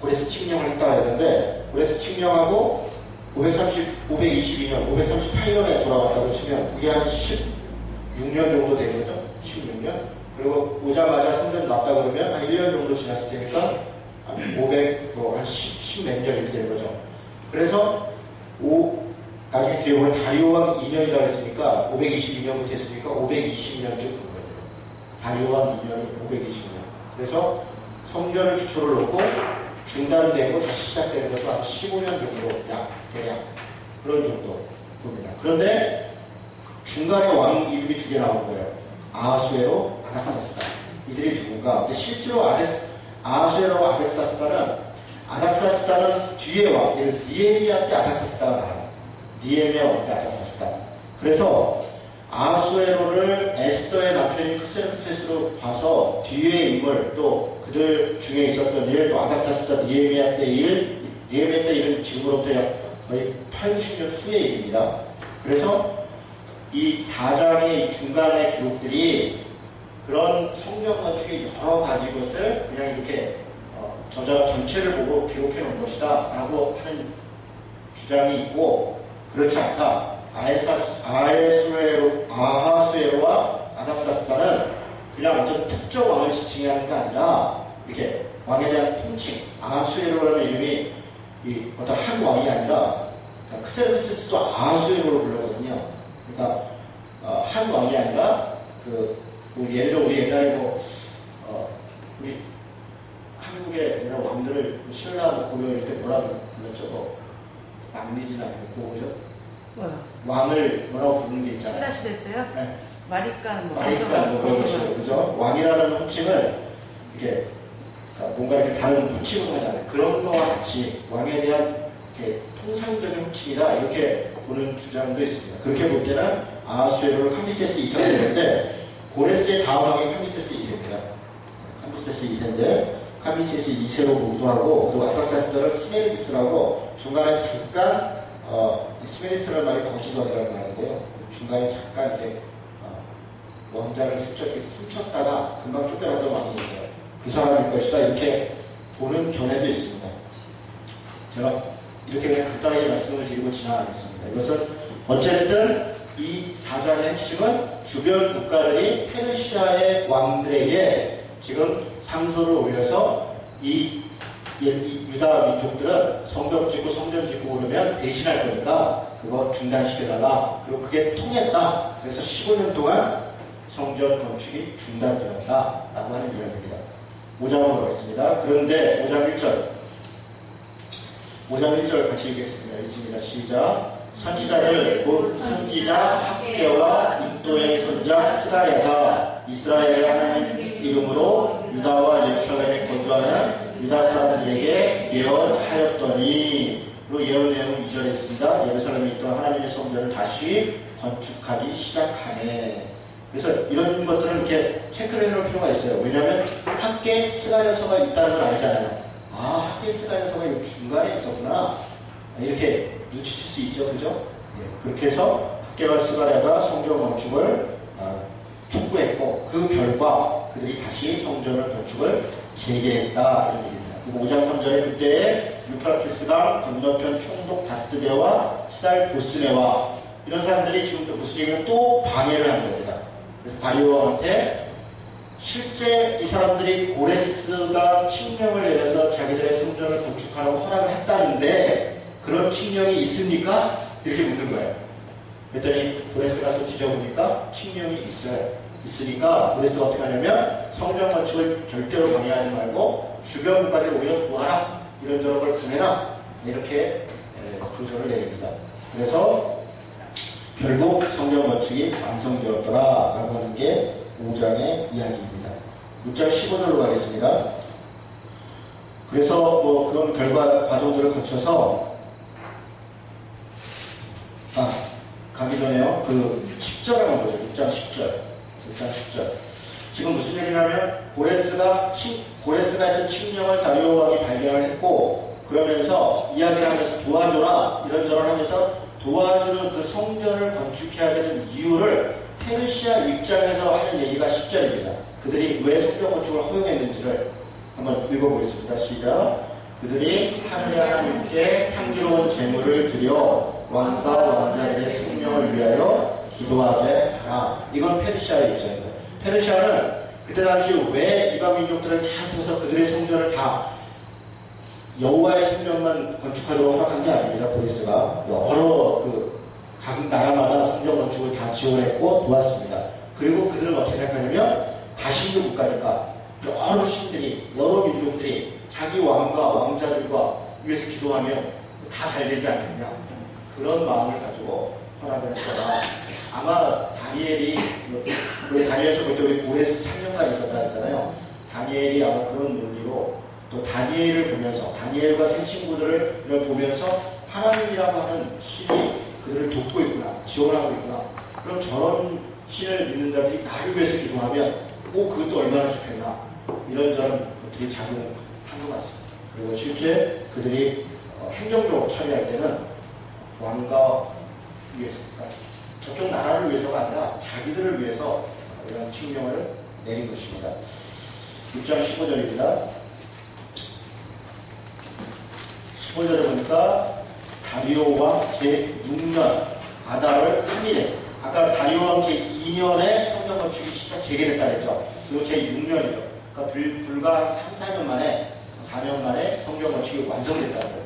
Speaker 1: 고레스 칙령을 했다고 했는데 고레스 칙령하고 522년, 538년에 돌아왔다고 치면 그게 한 16년 정도 된 거죠. 16년. 그리고 오자마자 성전 났다 그러면 한 1년 정도 지났을 테니까 한 500, 한 10 몇 년 이렇게 된 거죠. 그래서 나중에 뒤에 보면 다리오 왕 2년이라고 했으니까 522년부터 했으니까 520년쯤 된 거예요. 다리오 왕 2년이 520년. 그래서 성전을 기초를 놓고 중단되고 다시 시작되는 것은 한 15년 정도, 대략 그런 정도 봅니다. 그런데 중간에 왕 이름이 두 개 나온 거예요. 아하수에로, 아다사스다. 이들이 누군가? 근데 실제로 아하수에로 아다사스다는 뒤에 왕, 니에미아 때 아다사스다가 나와요. 니에미아 왕 때 아다사스다. 그래서 아하수에로를 에스더의 남편인 크세르크세스로 봐서 뒤에 인물 또 그들 중에 있었던 일, 또 아다사스다 니에미아 때 일은 지금으로부터 거의 80년 후의 일입니다. 그래서 이 4장의 중간의 기록들이 그런 성경 건축의 여러 가지 것을 그냥 이렇게 저자 전체를 보고 기록해 놓은 것이다 라고 하는 주장이 있고, 그렇지 않다. 아하수에로와 아다사스다는 그냥 어떤 특정 왕을 지칭하는 게 아니라 이렇게 왕에 대한 통칭, 아하수에로라는 이름이 어떤 한 왕이 아니라 크세르세스도 아하수에로로 불렀거든요. 그러니까 한 왕이 아니라 예를 들어 우리 옛날에 우리 한국의 옛날 왕들을 신라 고려 이렇게 뭐라고 불렀죠? 왕리진 아니고 뭐죠?
Speaker 2: 뭐요?
Speaker 1: 왕을 뭐라고 부르는 게 있잖아요.
Speaker 2: 신라 시대 때요?
Speaker 1: 네.
Speaker 2: 마리깐
Speaker 1: 그런 것이죠. 그죠? 왕이라는 호칭을 이렇게 뭔가 이렇게 다른 호칭을 하잖아요. 그런 거와 같이 왕에 대한 이렇게 통상적인 호칭이다 이렇게 보는 주장도 있습니다. 그렇게 볼 때는 아하수에로를 카미세스 2세가 되는데 고레스의 다음 왕이 카미세스 2세입니다. 카미세스 2세인데 카미세스 2세로 보기도 하고, 그리고 아다사스다를 스메리디스라고 중간에 잠깐 스메리디스라는 말이 거짓왕이라는 말인데요. 중간에 잠깐 이렇게 왕자를 슬쩍 이렇게 훔쳤다가 금방 쫓겨났던 왕이 있어요. 그 사람일 것이다 이렇게 보는 견해도 있습니다. 제가 이렇게 그냥 간단하게 말씀을 드리고 지나가겠습니다. 이것은 어쨌든 이 사장의 핵심은 주변 국가들이 페르시아의 왕들에게 지금 상소를 올려서 이 유다 민족들은 성벽 짓고 성전 짓고 그러면 배신할 거니까 그거 중단시켜달라. 그리고 그게 통했다. 그래서 15년 동안 성전 건축이 중단되었다라고 하는 이야기입니다. 5장으로 가겠습니다. 그런데 5장 1절 같이 읽겠습니다. 읽습니다. 시작. 선지자를 곧 선지자 학개와 이도의 손자 스가랴가 이스라엘의 하나님 이름으로 유다와 예루살렘에 거주하는 유다 사람들에게 예언하였더니 로 예언 내용 2절에 있습니다. 예루살렘에 있던 하나님의 성전을 다시 건축하기 시작하네. 그래서 이런 것들을 이렇게 체크를 해놓을 필요가 있어요. 왜냐하면 학개 스가랴서가 있다는 걸 알잖아요. 학개 스가랴서가 이 중간에 있었구나. 이렇게 눈치챌 수 있죠, 그죠? 그렇게 해서 학개와 스가랴가 성전 건축을 촉구했고, 그 결과 그들이 다시 성전을 건축을 재개했다 이런 얘기입니다. 그리고 5장 3절에 그때에 유프라테스강 건너편 총독 다스데와 시달 보스네와 이런 사람들이 지금 또 무슨 얘기를 또 방해를 한 겁니다. 그래서 다리오 왕한테 실제 이 사람들이 고레스가 칙령을 내려서 자기들의 성전을 건축하라고 허락을 했다는데 그런 칙령이 있습니까? 이렇게 묻는 거예요. 그랬더니 고레스가 또 뒤져보니까 칙령이 있으니까 고레스가 어떻게 하냐면 성전 건축을 절대로 방해하지 말고 주변 국가들이 오히려 도와라, 이런저런 걸 보내라, 이렇게 조절을 내립니다. 그래서 결국 성전 건축이 완성되었더라라고 하는 게 5장의 이야기입니다. 6장 15절로 가겠습니다. 그래서 그런 결과 과정들을 거쳐서 가기 전에요. 그 10절 한번 보죠. 6장 10절. 지금 무슨 얘기냐면 고레스가 했던 칙령을 다리오 왕이 발견을 했고, 그러면서 이야기를 하면서 도와줘라 이런저런 하면서 도와주는 그 성전을 건축해야 되는 이유를 페르시아 입장에서 하는 얘기가 10절입니다. 그들이 왜 성전 건축을 허용했는지를 한번 읽어보겠습니다. 시작. 그들이 하늘의 하나님께 향기로운 제물을 드려 왕과 왕자들의 생명을 위하여 기도하게 하라. 이건 페르시아의 입장입니다. 페르시아는 그때 당시 왜 이방 민족들을 다 흩어서 그들의 성전을 다 여호와의 성전만 건축하도록 허락한 게 아닙니다. 그리스가 여러 각 나라마다 성전 건축을 다 지원했고 도왔습니다. 그리고 그들은 어떻게 생각하냐면 다신교 국가니까 여러 신들이 여러 민족들이 자기 왕과 왕자들과 위해서 기도하면 다 잘 되지 않겠냐 그런 마음을 가지고 허락을 했거나 아마 다니엘이 우리 다니엘서 볼 때 우리 고레스 3년간 있었다 했잖아요. 다니엘이 아마 그런 논리로 또 다니엘을 보면서 다니엘과 새 친구들을 보면서 하나님이라고 하는 신이 그들을 돕고 있구나 지원하고 있구나 그럼 저런 신을 믿는 자들이 나를 위해서 기도하면 그것도 얼마나 좋겠나 이런저런 어떻게 작용한 것 같습니다. 그리고 실제 그들이 행정적으로 처리할 때는 왕과 위해서 저쪽 나라를 위해서가 아니라 자기들을 위해서 이런 칙령을 내린 것입니다. 6장 15절입니다. 15절에 보니까 다리오 왕 제6년 아달월 3일에 아까 다리오 왕 제2년에 성전 건축이 시작 재개됐다 그랬죠. 그리고 제6년이죠. 그러니까 불과 3, 4년 만에 4년 만에 성전 건축이 완성됐다는 거예요.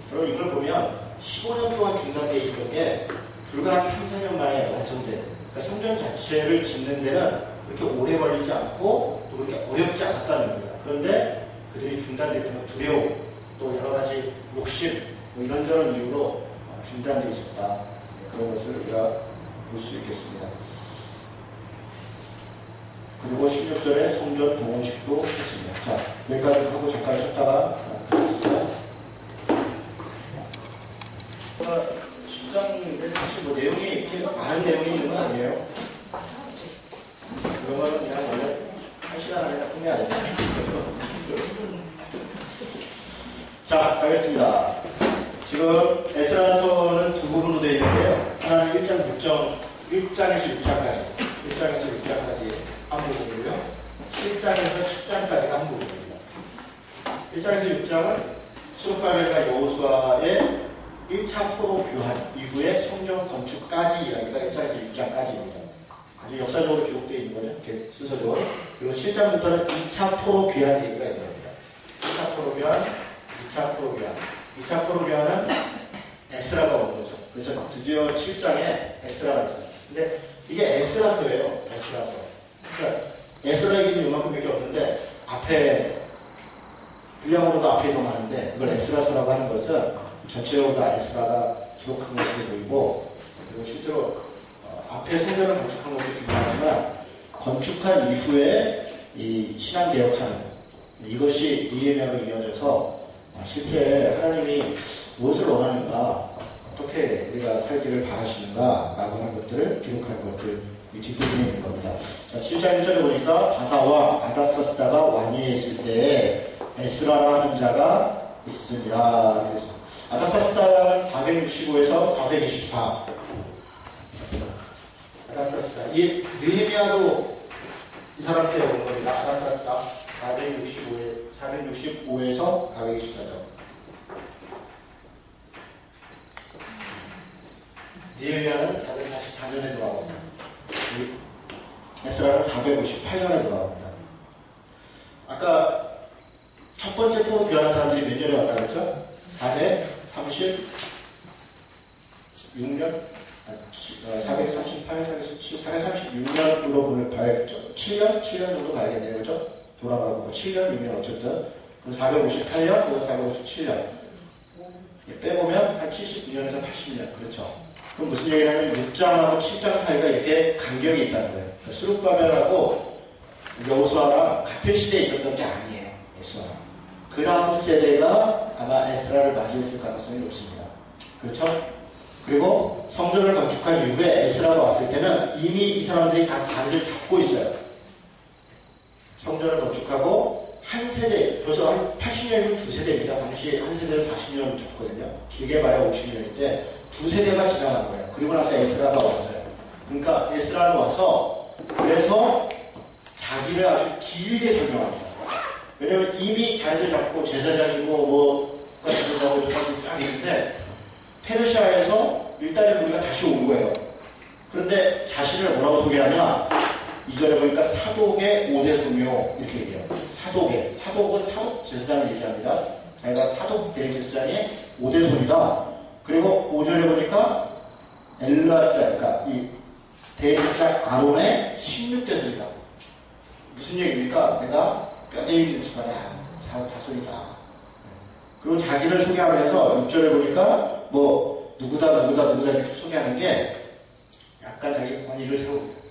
Speaker 1: 그럼 이걸 보면 15년 동안 중단되어 있던 게 불과 3, 4년 만에 완성된 그러니까 성전 자체를 짓는 데는 그렇게 오래 걸리지 않고 또 그렇게 어렵지 않았다는 겁니다. 그런데 그들이 중단됐던 두려움 또 여러 가지 욕심 뭐 이런저런 이유로 중단되어 있었다. 그런 것을 우리가 볼 수 있겠습니다. 그리고 16절에 성전 동원식도 했습니다. 자, 여기까지 하고 잠깐 쉬었다가 하겠습니다. 10장에 사실 뭐 내용이 이렇게 많은 내용이 있는 건 아니에요. 그런 거는 그냥 원래 1시간 안에 다 끝내야 된다. 자, 가겠습니다. 지금 에스라서는 두 부분으로 되어 있는데요. 하나는 1장에서 6장까지 한 부분이고요. 7장에서 10장까지가 한 부분입니다. 1장에서 6장은 스룹바벨과 여호수아의 1차 포로 교환 이후에 성전 건축까지 이야기가 1장에서 6장까지입니다. 아주 역사적으로 기록되어 있는 거죠. 이렇게 순서적으로. 그리고 7장부터는 2차 포로 교환 얘기가 있는 겁니다. 1차 포로 교환, 2차 포로 교환. 2차 포로 교환은 에스라가 온 거죠. 그래서 드디어 7장에 에스라가 있어요. 근데 이게 에스라서예요. 에스라서. 그러니까 에스라 얘기는 요만큼밖에 없는데 앞에 분량으로도 앞에 더 많은데 이걸 에스라서라고 하는 것은 전체적으로 다 에스라가 기록한 것으로 보이고 그리고 실제로 앞에 성전을 건축한 것도 중요하지만 건축한 이후에 이 신앙개혁하는 이것이 니에미아로 이어져서 실제 하나님이 무엇을 원하는가 어떻게 우리가 살기를 바라시는가 라고 하는 것들을 기록한 것들 이 뒷부분에 있는 겁니다. 자, 7장 1절에 보니까 바사와 아다사스다가 왕위에 있을 때에 에스라라는 자가 있으니라. 아다사스다는 465에서 424 아다사스다 이 느헤미야도 이 사람 때 온 겁니다. 아다사스다 465에서 424죠. 느헤미야는 444년에 돌아옵니다. 에스라는 458년에 돌아옵니다. 아까 첫 번째 포로 귀환한 사람들이 몇 년에 왔다 그랬죠? 436년? 438년, 436년으로 봐야겠죠. 7년 정도 봐야겠네요. 그죠? 돌아가고 7년, 6년 어쨌든. 그럼 458년, 그리고 457년. 빼보면 한 79년에서 80년. 그렇죠. 그럼 무슨 얘기냐면 6장하고 7장 사이가 이렇게 간격이 있다는 거예요. 스룹바벨하고 여호수아랑 같은 시대에 있었던 게 아니에요. 에스라랑. 그 다음 세대가 아마 에스라를 맞이했을 가능성이 높습니다. 그렇죠? 그리고 성전을 건축한 이후에 에스라가 왔을 때는 이미 이 사람들이 다 자리를 잡고 있어요. 성전을 건축하고 한 세대, 벌써 한 80년이면 두 세대입니다. 당시 한 세대를 40년 줬거든요. 길게 봐야 50년인데 두 세대가 지나간 거예요. 그리고 나서 에스라가 왔어요. 그러니까 에스라는 와서 그래서 자기를 아주 길게 설명합니다. 왜냐면 이미 자리를 잡고 제사장이고 뭐 국가지도자고 이렇게 쫙 있는데 페르시아에서 일단은 우리가 다시 온 거예요. 그런데 자신을 뭐라고 소개하냐? 2절에 보니까 사독의 5대 소묘 이렇게 얘기해요. 사독의. 사독은 사독 제사장을 얘기합니다. 자기가 사독 대제사장의 5대 손이다. 그리고 5절에 보니까 엘라사, 그러니까 이 대제사장 아론의 16대 손이다. 무슨 얘기입니까? 내가 뼈대 있는 집안의 자손이다. 그리고 자기를 소개하면서 6절에 보니까 뭐 누구다 이렇게 쭉 소개하는 게 약간 자기 권위를 세웁니다.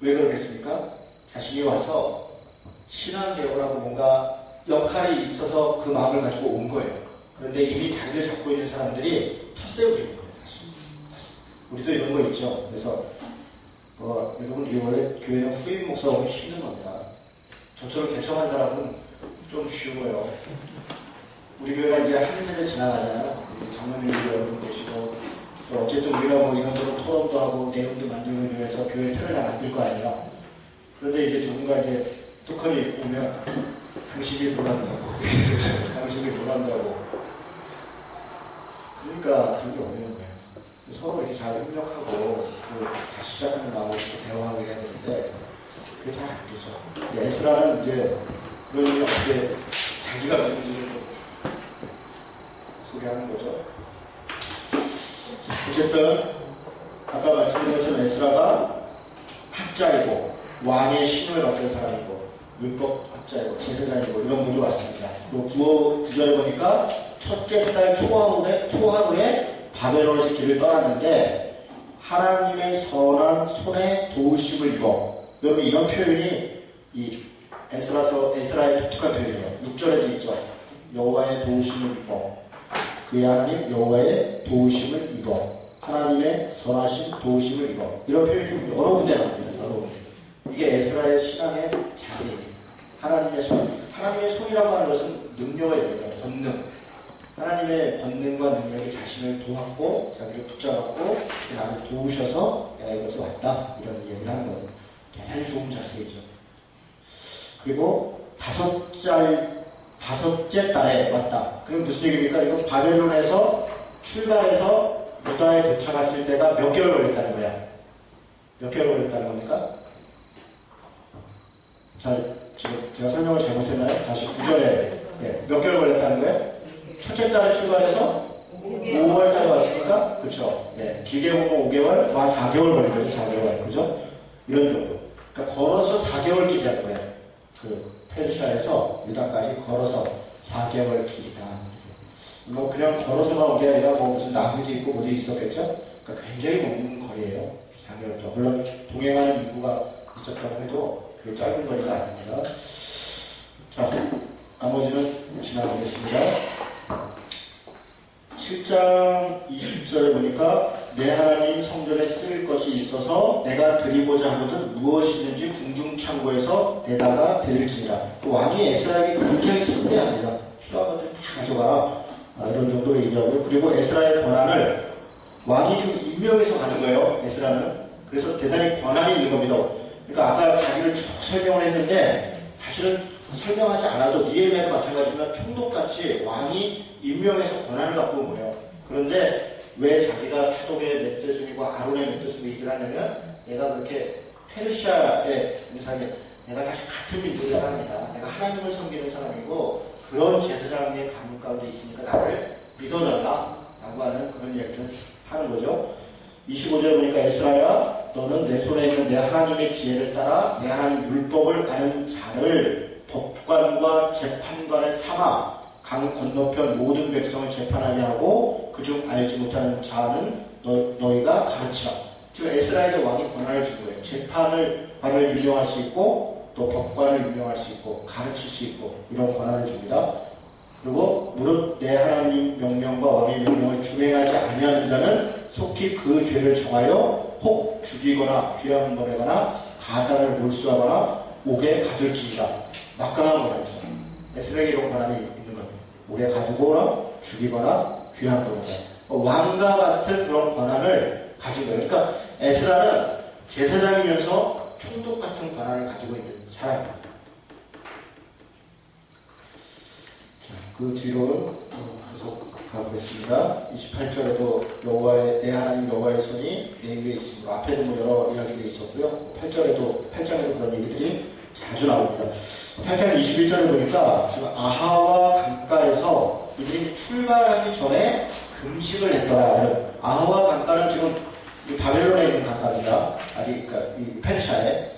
Speaker 1: 왜 그러겠습니까? 자신이 와서 신앙개혁하고 뭔가 역할이 있어서 그 마음을 가지고 온 거예요. 그런데 이미 자리를 잡고 있는 사람들이 텃세 부리는 거예요, 사실. 우리도 이런 거 있죠. 그래서 여러분, 이 원래 교회는 후임 목사 오면 힘든 겁니다. 저처럼 개척한 사람은 좀 쉬운 거예요. 우리 교회가 이제 한 세대 지나가잖아요. 장로님 여러분 계시고, 또 어쨌든 우리가 뭐 이런저런 토론도 하고 내용도 만들고 위해서 교회 틀을 만들 거 아니에요. 그런데 이제 누군가 이제 뚜커리 오면 당신이 놀란다고, 당신이 놀란다고. 그러니까 그런 게 어려운 거예요. 서로 이렇게 잘 협력하고 다시 시작하는 마음으로 대화하고 해야 되는데 그게 잘 안 되죠. 에스라는 이제 그런 일이 어떻게 자기가 누군지를 좀 소개하는 거죠. 어쨌든 아까 말씀드린 것처럼 에스라가 학자이고 왕의 신을 받은 사람이고 율법 학자이고 제사장이고 이런 분이 왔습니다. 그리고 9절에 보니까 첫째 달 초하루에 바벨론에서 길을 떠났는데 하나님의 선한 손에 도우심을 입어. 여러분 이런 표현이 이 에스라의 독특한 표현이에요. 6절에도 있죠. 여호와의 도우심을 입어. 그의 하나님 여호와의 도우심을 입어. 하나님의 선하신 도우심을 입어. 이런 표현이 여러 군데 나옵니다. 여러 군데. 이게 에스라의 신앙의 자세입니다. 하나님의 손. 하나님의 손이라고 하는 것은 능력을 얘기해요. 권능. 하나님의 권능과 능력이 자신을 도왔고 자기를 붙잡았고 나를 도우셔서 내가 이것을 왔다. 이런 얘기를 하는 건 대단히 좋은 자세이죠. 그리고 다섯째 달에 왔다. 그럼 무슨 얘기입니까? 이거 바벨론에서 출발해서 유다에 도착했을 때가 몇 개월 걸렸다는 거야. 몇 개월 걸렸다는 겁니까? 자, 지금 제가 설명을 잘못했나요? 다시 9절에 몇 개월 걸렸다는 거예요? 첫째 달에 출발해서 5월 달에 왔으니까, 그쵸? 길게 보면 5개월, 4개월 걸리거든요. 4개월, 그죠? 이런 정도. 그러니까 걸어서 4개월 길이라는 거예요. 그 페르시아에서 유다까지 걸어서 4개월 길이다. 뭐 그냥 걸어서만 온 게 아니라 뭐 무슨 나무도 있고 뭐도 있었겠죠? 그러니까 굉장히 먼 거리예요. 4개월 동안. 물론 동행하는 인구가 있었다고 해도 그게 짧은 거리가 아닙니다. 자, 나머지는 지나가겠습니다. 7장 20절에 보니까 내 하나님 성전에 쓸 것이 있어서 내가 드리고자 하거든 무엇이든지 궁중창고에서 내다가 드릴지니라. 왕이 에스라에게 굉장히 선대합니다. 필요한 것들 다 가져가라. 이런 정도로 얘기하고요. 그리고 에스라의 권한을 왕이 좀 임명해서 가는 거예요. 에스라는. 그래서 대단히 권한이 있는 겁니다. 그러니까 아까 자기를 쭉 설명을 했는데 사실은 설명하지 않아도 니에미아도 마찬가지지만 총독같이 왕이 임명해서 권한을 갖고 온 거예요. 그런데 왜 자기가 사독의 멧돼지이고 아론의 멧돼지로 얘기를 하냐면 내가 그렇게 페르시아에 있는 사람이 내가 사실 같은 민족의 사람이다. 내가 하나님을 섬기는 사람이고 그런 제사장의 가문 가운데 있으니까 나를 믿어달라 라고 하는 그런 이야기를 하는 거죠. 25절에 보니까 에스라야 너는 내 손에 있는 내 하나님의 지혜를 따라 내 하나님 율법을 아는 자를 법관과 재판관을 삼아 강 건너편 모든 백성을 재판하게 하고 그중 알지 못하는 자는 너희가 가르치라. 지금 에스라에게 왕이 권한을 준 거예요. 재판관을 임명할 수 있고 또 법관을 임명할 수 있고 가르칠 수 있고 이런 권한을 줍니다. 그리고 무릇 내 하나님 명령과 왕의 명령을 준행하지 아니하는 자는 속히 그 죄를 정하여 혹 죽이거나 귀양을 보내거나 가사를 몰수하거나 옥에 가둘지니라. 막강한 권한이죠. 에스라에게 이런 권한이 있는 겁니다. 오래 가두거나 죽이거나 귀한 거나 왕과 같은 그런 권한을 가진 거예요. 그러니까 에스라는 제사장이면서 총독 같은 권한을 가지고 있는 사람입니다. 자, 그 뒤로 계속 가보겠습니다. 28절에도 여호와의 내 하나님 여호와의 손이 내 위에 있습니다. 앞에도 뭐 여러 이야기들이 있었고요. 8장에도 그런 얘기들이 자주 나옵니다. 8장 21절을 보니까 지금 아하와 강가에서 이들이 출발하기 전에 금식을 했더라. 아하와 강가는 지금 이 바벨론에 있는 강가입니다. 아직 그러니까 이 페르시아에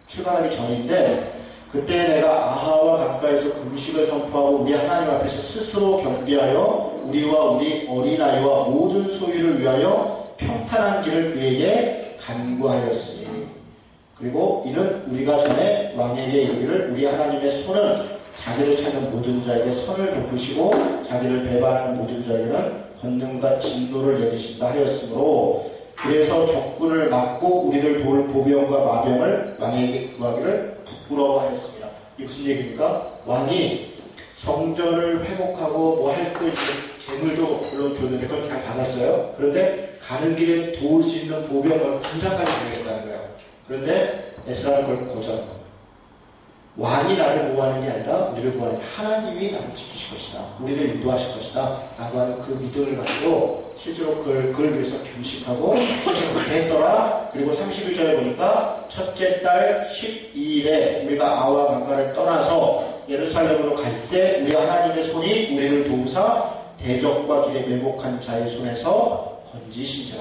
Speaker 1: 출발하기 전인데 그때 내가 아하와 강가에서 금식을 선포하고 우리 하나님 앞에서 스스로 경비하여 우리와 우리 어린아이와 모든 소유를 위하여 평탄한 길을 그에게 간구하였으니 그리고 이는 우리가 전에 왕에게 이르기를 우리 하나님의 손은 자기를 찾는 모든 자에게 선을 베푸시고 자기를 배반하는 모든 자에게는 권능과 진노를 내리신다 하였으므로 그래서 적군을 막고 우리를 도울 보병과 마병을 왕에게 구하기를 부끄러워하였습니다. 이게 무슨 얘기입니까? 왕이 성전을 회복하고 뭐 할 그 재물도 물론 줬는데 그걸 잘 받았어요. 그런데 가는 길에 도울 수 있는 보병을 군사까지 보내겠다는 거예요. 그런데 에스라는 그걸 거절합니다. 왕이 나를 보호하는 게 아니라 우리를 보호하는 게 하나님이 나를 지키실 것이다. 우리를 인도하실 것이다. 라고 하는 그 믿음을 가지고 실제로 그걸 위해서 금식하고 실제로 그렇게 했더라. 그리고 31절에 보니까 첫째 달 12일에 우리가 아와 강가를 떠나서 예루살렘으로 갈 때 우리 하나님의 손이 우리를 도우사 대적과 길에 매복한 자의 손에서 건지시자.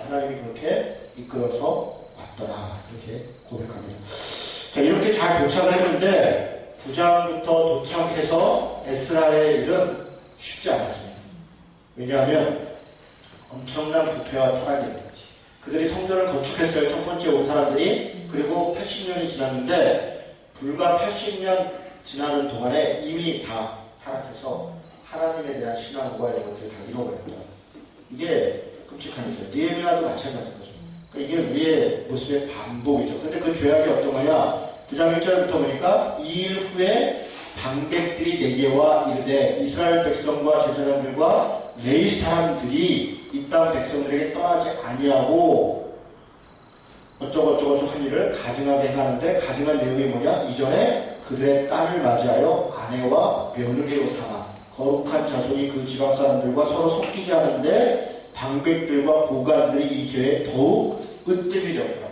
Speaker 1: 하나님이 그렇게 이끌어서 왔더라. 그렇게 고백합니다. 자, 이렇게 잘 도착을 했는데 9장부터 도착해서 에스라의 일은 쉽지 않았습니다. 왜냐하면 엄청난 부패와 타락이에요. 그들이 성전을 건축했어요. 첫 번째 온 사람들이. 그리고 80년이 지났는데 불과 80년 지나는 동안에 이미 다 타락해서 하나님에 대한 신앙과 이런 것들을 다 잃어버렸다. 이게 끔찍한 일이죠. 느헤미야도 마찬가지인 거죠. 그러니까 이게 우리의 모습의 반복이죠. 그런데 그 죄악이 어떤 거냐? 9장 1절부터 보니까 2일 후에 방백들이 내게와 이르되 이스라엘 백성과 제사장들과 레위 사람들이 이 땅 백성들에게 떠나지 아니하고 어쩌고저쩌고 한 일을 가증하게 하는데 가증한 내용이 뭐냐? 이전에 그들의 딸을 맞이하여 아내와 며느리로 삼아 거룩한 자손이 그 지방 사람들과 서로 섞이게 하는데 방백들과 보관들이 이 죄에 더욱 으뜸이 되었더라.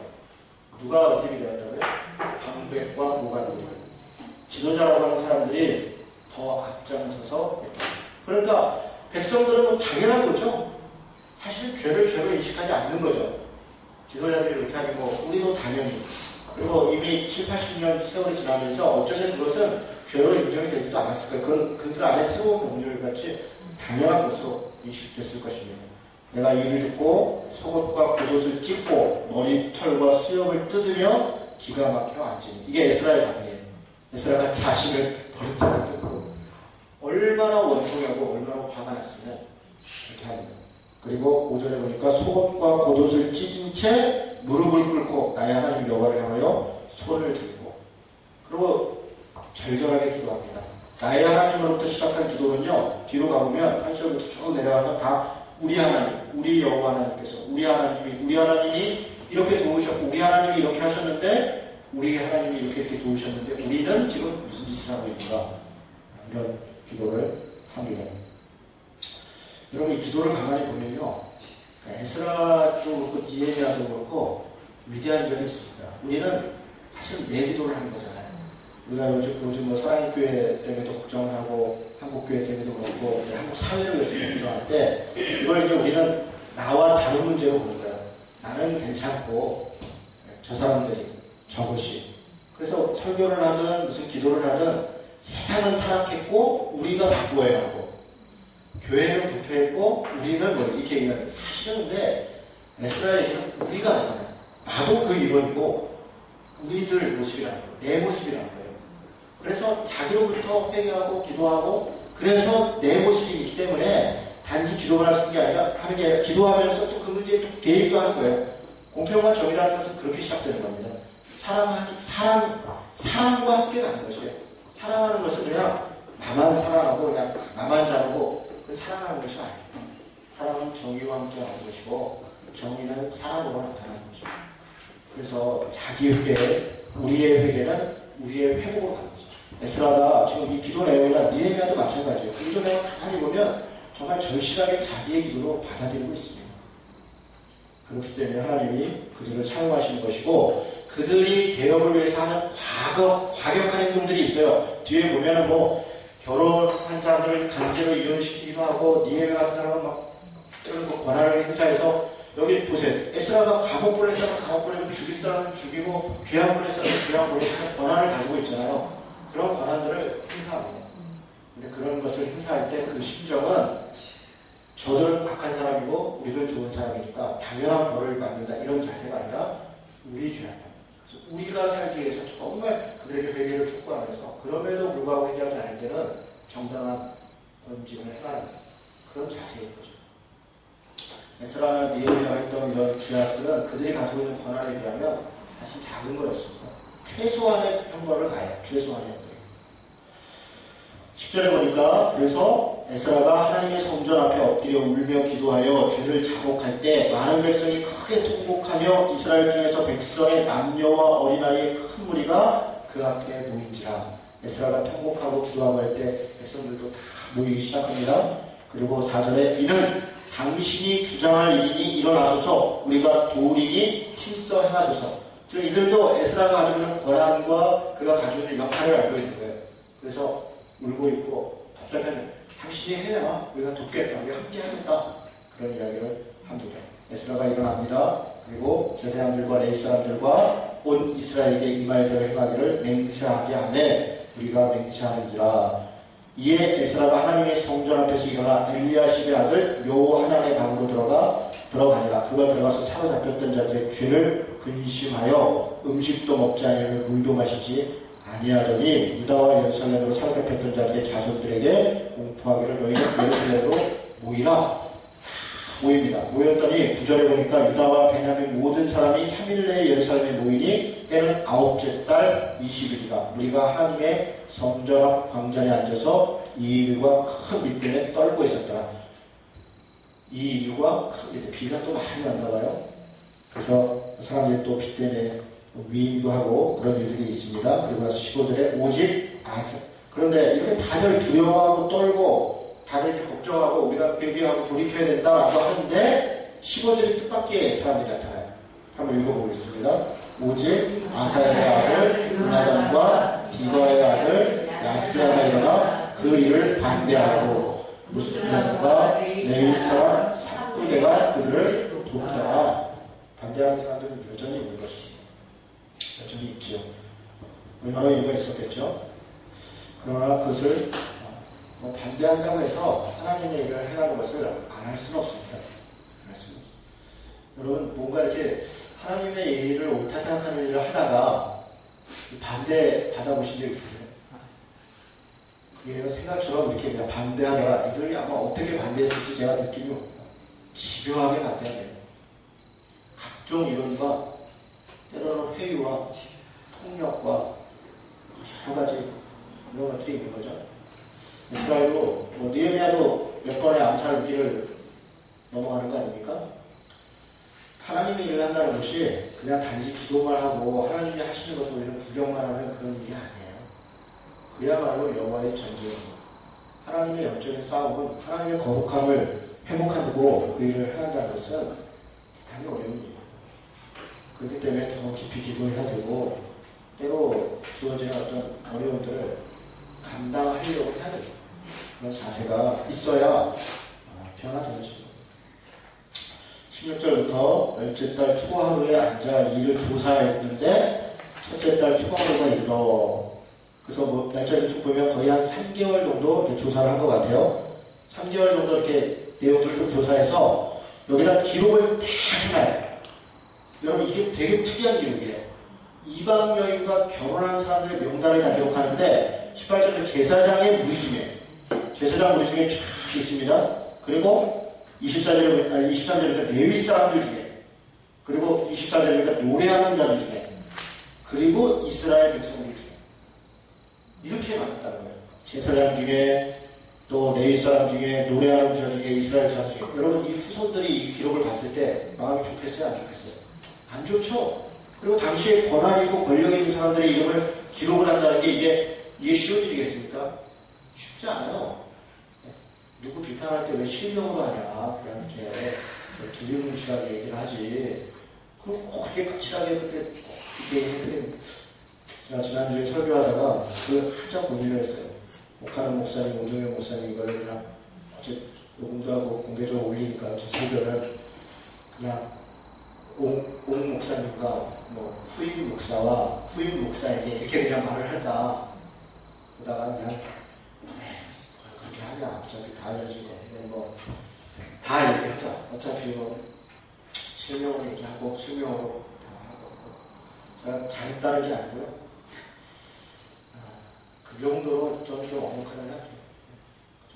Speaker 1: 누가 으뜸이 되었다고요? 방백과 보관들. 지도자라고 하는 사람들이 더 앞장서서 했다. 그러니까 백성들은 뭐 당연한 거죠. 사실 죄를 죄로 인식하지 않는 거죠. 지도자들이 그렇게 하니 뭐 우리도 당연히. 그리고 이미 7, 80년 세월이 지나면서 어쩌면 그것은 죄로 인정이 되지도 않았을 거예요. 그들 안에 새로운 법률같이 당연한 것으로 인식됐을 것입니다. 내가 이를 듣고 속옷과 겉옷을 찢고 머리털과 수염을 뜯으며 기가 막혀 앉으니 이게 에스라의 반응이에요. 에스라가 자신을 버릇하고 듣고 얼마나 원통하고 얼마나 화가 났으면 그렇게 합니다. 그리고 5절에 보니까 속옷과 겉옷을 찢은 채 무릎을 꿇고 나의 하나님 여호와를 향하여 손을 들고 그리고 절절하게 기도합니다. 나의 하나님으로부터 시작한 기도는요. 뒤로 가보면 8절부터 쭉 내려가면 다 우리 하나님, 우리 여호와 하나님께서 우리 하나님이 이렇게 도우셨고 우리 하나님이 이렇게 하셨는데 우리 하나님이 이렇게 도우셨는데 우리는 지금 무슨 짓을 하고 있는가 이런 기도를 합니다. 여러분 이 기도를 가만히 보면요. 에스라도 그렇고 느헤미야도 그렇고 위대한 점이 있습니다. 우리는 사실 내 기도를 하는 거잖아요. 우리가 요즘 뭐 사랑의 교회 때문에도 걱정을 하고 한국 교회 때문에도 그렇고 한국 사회를 위해서 걱정할 때 이걸 이제 우리는 나와 다른 문제로 보는 거예요. 나는 괜찮고 저 사람들이 저것이 그래서 설교를 하든 무슨 기도를 하든 세상은 타락했고 우리가 바꾸어야 하고 교회는 부패했고 우리는 뭐 이렇게 얘기하는 사실은 근데 에스라의 얘기는 우리가 아니잖아요. 나도 그 일원이고 우리들 모습이라는 거예요. 내 모습이라는 거예요. 그래서 자기로부터 회개하고 기도하고 그래서 내 모습이 있기 때문에 단지 기도만 하는 게 아니라 기도하면서 또 그 문제에 또 개입도 하는 거예요. 공평과 정의라는 것은 그렇게 시작되는 겁니다. 사랑과 함께 가는 거죠. 사랑하는 것은 그냥 나만 사랑하고 그냥 나만 잘하고 사랑하는 것이 아니에요. 사랑은 정의와 함께 하는 것이고 정의는 사랑으로 나타나는 것이죠. 그래서 자기 회개, 우리의 회개는 우리의 회복으로 가는 거죠. 에스라가 지금 이 기도 내용이나 느헤미야도 마찬가지예요. 기도 내용 가만히 보면 정말 절실하게 자기의 기도로 받아들이고 있습니다. 그렇기 때문에 하나님이 그들을 사용하시는 것이고 그들이 개혁을 위해서 하는 과격한 행동들이 있어요. 뒤에 보면은 뭐 결혼한 사람들을 강제로 이혼시키기도 하고 니에베 같은 사람은 막 뭐 권한을 행사해서 여기 보세요. 에스라가 감옥 보낼 사람은 감옥 보내고 죽일 사람은 죽이고 귀양 보낼 사람은 귀양 보내서 권한을 가지고 있잖아요. 그런 권한들을 행사합니다. 근데 그런 것을 행사할 때 그 심정은 저들은 악한 사람이고 우리는 좋은 사람이니까 당연한 벌을 받는다 이런 자세가 아니라 우리 죄야. 우리가 살기 위해서 정말 그들에게 회개를 촉구하면서 그럼에도 불구하고 회개하지 않을 때는 정당한 번짐을 행하는 그런 자세인 거죠. 에스라나 느헤미야가 했던 이런 죄악들은 그들이 가지고 있는 권한에 비하면 사실 작은 거였습니다. 최소한의 형벌을 가해요. 최소한의 형벌. 10절에 보니까 그래서 에스라가 하나님의 성전 앞에 엎드려 울며 기도하여 죄를 자복할 때 많은 백성이 크게 통곡하며 이스라엘 중에서 백성의 남녀와 어린아이의 큰 무리가 그 앞에 모인지라. 에스라가 통곡하고 기도하고 할 때 백성들도 다 모이기 시작합니다. 그리고 4절에 이는 당신이 주장할 일이니 일어나소서 우리가 도리니 힘써 행하소서. 즉 이들도 에스라가 가지고 있는 권한과 그가 가지고 있는 역할을 알고 있는 거예요. 그래서 울고 있고 답답하면 당신이 해야 우리가 돕겠다. 우리가 함께 하겠다. 그런 이야기를 합니다. 에스라가 일어납니다. 그리고 제사장들과 레위 사람들과 온 이스라엘에게 이말절을 행하기를 맹세하게 하되 우리가 맹세하는지라. 이에 에스라가 하나님의 성전 앞에서 일어나 엘리야십의 아들 요하난의 방으로 들어가니라. 그가 들어가서 사로잡혔던 자들의 죄를 근심하여 음식도 먹지 아니하며 물도 마시지 아니하더니 유다와 예루살렘으로 사로잡혔던 자들의 자손들에게 공포하기를 너희는 예루살렘으로 모이라. 모입니다. 모였더니 9절에 보니까 유다와 베냐민 모든 사람이 3일 내에 예루살렘에 모이니 때는 9째 달 20일이라. 우리가 하나님의 성전 앞 광장에 앉아서 이 일과 큰 밑변에 떨고 있었더라. 이 일과 큰 밑변, 비가 또 많이 났나 봐요. 그래서 사람들이 또 비 때문에 위임도 하고 그런 일들이 있습니다. 그리고 나서 15절에 오직 아사. 그런데 이렇게 다들 두려워하고 떨고 다들 이렇게 걱정하고 우리가 회개하고 돌이켜야 된다라고 하는데 15절이 뜻밖의 사람들이 나타나요. 한번 읽어보겠습니다. 오직 아사의 아들 요나단과 비거의 아들 야스야가 일어나 그 일을 반대하고 무슬림과 레위 사람 3부대가 그들을 돕더라. 반대하는 사람들은 여전히 있는 것입니다. 여전히 있지요. 여러 이유가 있었겠죠. 그러나 그것을 반대한다고 해서 하나님의 일을 해가는 것을 안 할 수는 없습니다. 여러분 뭔가 이렇게 하나님의 일을 옳다 생각하는 일을 하다가 반대 받아보신 적 있으세요? 그게 생각처럼 이렇게 그냥 반대하다가 이들이 아마 어떻게 반대했을지 제가 느낌이 옵니다. 집요하게 반대하네요. 각종 이론과 때로는 회유와 폭력과 여러 가지 이런 것들이 있는 거죠. 이스라엘로 느헤미야도 몇 번의 암살 위기를 넘어가는 거 아닙니까? 하나님의 일을 한다는 것이 그냥 단지 기도만 하고 하나님이 하시는 것을 우리는 구경만 하는 그런 일이 아니에요. 그야말로 여호와의 전쟁입니다. 하나님의 영적인 싸움은 하나님의 거룩함을 회복하고 그 일을 해야 한다는 것은 대단히 어려운 일입니다. 그렇기 때문에 더 깊이 기도해야 되고 때로 주어지는 어떤 어려움들을 감당하려고 해야 되죠. 그런 자세가 있어야 변화되죠. 16절부터 열째 달 초고 하루에 앉아 일을 조사했는데 첫째 달 초고 하루가 이르러. 그래서 뭐 날짜를 쭉 보면 거의 한 3개월 정도 이렇게 조사를 한 것 같아요. 3개월 정도 이렇게 내용들을 좀 조사해서 여기다 기록을 다 해놔요. 여러분 이게 되게 특이한 기록이에요. 이방 여인과 결혼한 사람들의 명단을 다 기록하는데 18절에 제사장의 무리 중에 제사장 무리 중에 쫙 있습니다. 그리고 23절에 레위 사람들 중에 그리고 24절에 노래하는 자들 중에 그리고 이스라엘 백성들 중에 이렇게 많았다는 거예요. 제사장 중에 또 레위 사람 중에 노래하는 자 중에 이스라엘 사람 중에 여러분 이 후손들이 이 기록을 봤을 때 마음이 좋겠어요? 안 좋겠어요? 안 좋죠? 그리고 당시에 권한이 있고 권력이 있는 사람들의 이름을 기록을 한다는 게 이게 쉬운 일이겠습니까? 쉽지 않아요. 누구 비판할 때 왜 실명으로 하냐 그냥 이렇게 두리뭉실하게 얘기를 하지. 그럼 꼭 그렇게 까칠하게 그렇게 얘기해드리면 제가 지난주에 설교하다가 그 한참 고민을 했어요. 목하는 목사님, 오종현 목사님 이걸 그냥 어째 녹음도 하고 공개적으로 올리니까 저 설교는 그냥 옹 목사님과 뭐 후임 목사와 후임 목사에게 이렇게 그냥 말을 할까. 그러다가 그냥 그렇게 하냐. 어차피 다 알려진 거. 뭐 다 얘기하자. 어차피 뭐 실명으로 얘기하고 실명으로 다 하고. 제가 잘했다는 게 아니고요. 그 정도로 좀 억울하다는 생각해요. 그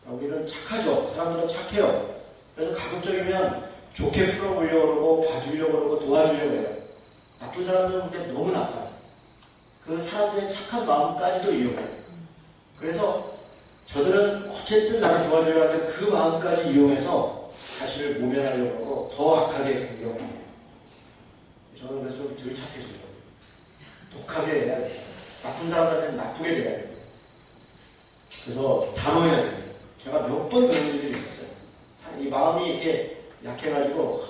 Speaker 1: 정도. 여기는 착하죠. 사람들은 착해요. 그래서 가급적이면 좋게 풀어보려고 그러고 봐주려고 그러고 도와주려고 해요. 나쁜 사람들은 근데 너무 나빠요. 그 사람들의 착한 마음까지도 이용해요. 그래서 저들은 어쨌든 나를 도와줘야 하는데 그 마음까지 이용해서 자신을 모면하려고 하고 더 악하게 공격합니다. 저는 그래서 좀 덜 착해져요. 독하게 해야 돼요. 나쁜 사람들한테는 나쁘게 돼야 돼요. 그래서 단호해야 돼요. 제가 몇 번 그런 일이 있었어요. 이 마음이 이렇게 약해가지고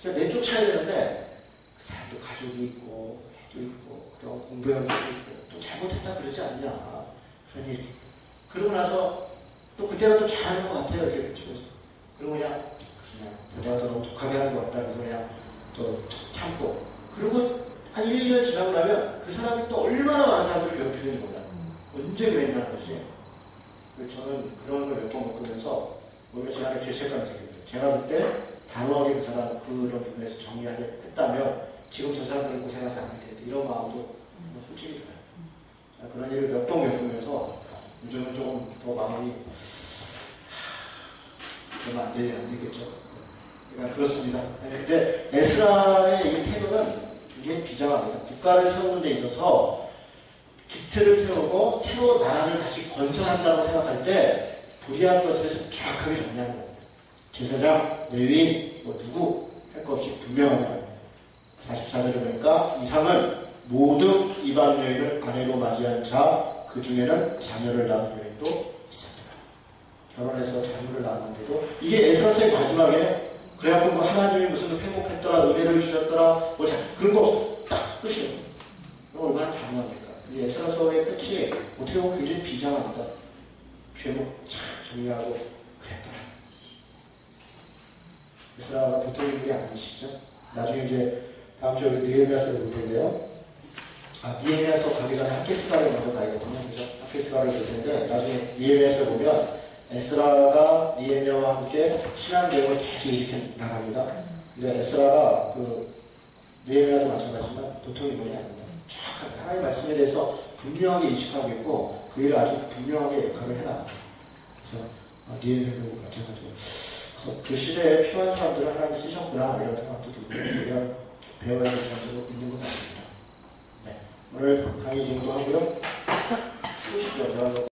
Speaker 1: 진짜 내쫓아야 되는데 그 사람도 가족이 있고 애도 있고 그다음 공부하는 것도 있고 또 잘못했다 그러지 않냐 그런 일이. 그러고 나서 또 그때는 또 잘하는 것 같아요. 이렇게 붙이면서. 그리고 그냥 내가 더 너무 독하게 하는 것 같다 그래서 그냥 또 참고. 그리고 한 1년 지나고 나면 그 사람이 또 얼마나 많은 사람들을 괴롭히는지 몰라요. 언제 그랬냐는 거지. 그래서 저는 그런 걸 몇 번 겪으면서 오히려 제 안에 죄책감이 생겨요. 제가 그때 단호하게 그 사람 그런 부분에서 정리하게 했다면 지금 저 사람들은 고생하지 않을 텐데 이런 마음도 솔직히 들어요. 그런 일을 몇 번 겪으면서 요즘은 조금 더 마음이 그러면 안 되겠죠. 그러니까 그렇습니다. 근데 에스라의 이 태도는 굉장히 비장합니다. 국가를 세우는 데 있어서 기틀을 세우고 새로운 나라를 다시 건설한다고 생각할 때 불의한 것에 대해서 정확하게 정리하는 겁니다. 제사장, 레위인, 뭐 누구 할 것 없이 분명하게 44절에 보니까 이상은 모든 이방 여인을 아내로 맞이한 자 그 중에는 자녀를 낳은 여인도 있었다. 결혼해서 자녀를 낳았는데도 이게 에스라서의 마지막에 그래갖고 뭐 하나님이 무슨 회복했더라 은혜를 주셨더라 뭐 그런 거 딱 끝이에요. 얼마나 단호합니까? 이 에스라서의 끝이 어떻게 보면 굉장히 비장합니다. 죄목 참 정리하고 그랬더라. 에스라가 보통 인물이 아니시죠? 나중에 이제 다음 주에 느헤미야서를 볼 텐데요. 느헤미야서 가기 전에 학개스가를 먼저 가야겠군요. 그죠? 학개스가를 볼 텐데 나중에 느헤미야서를 보면 에스라가 느헤미야와 함께 신앙 계획을 계속 이렇게 나갑니다. 근데 에스라가 그 느헤미야도 마찬가지지만 보통 인물이 아닙니다. 정확하게 하나님의 말씀에 대해서 분명하게 인식하고 있고 그 일을 아주 분명하게 역할을 해나갑니다. 그래서 느헤미야도 마찬가지고 그래서 그 시대에 필요한 사람들을 하나님이 쓰셨구나 이런 생각도 들고 우리가 배워야 될 점도 있는 것 같습니다. 네. 오늘 강의 정도 하고요. 수시죠.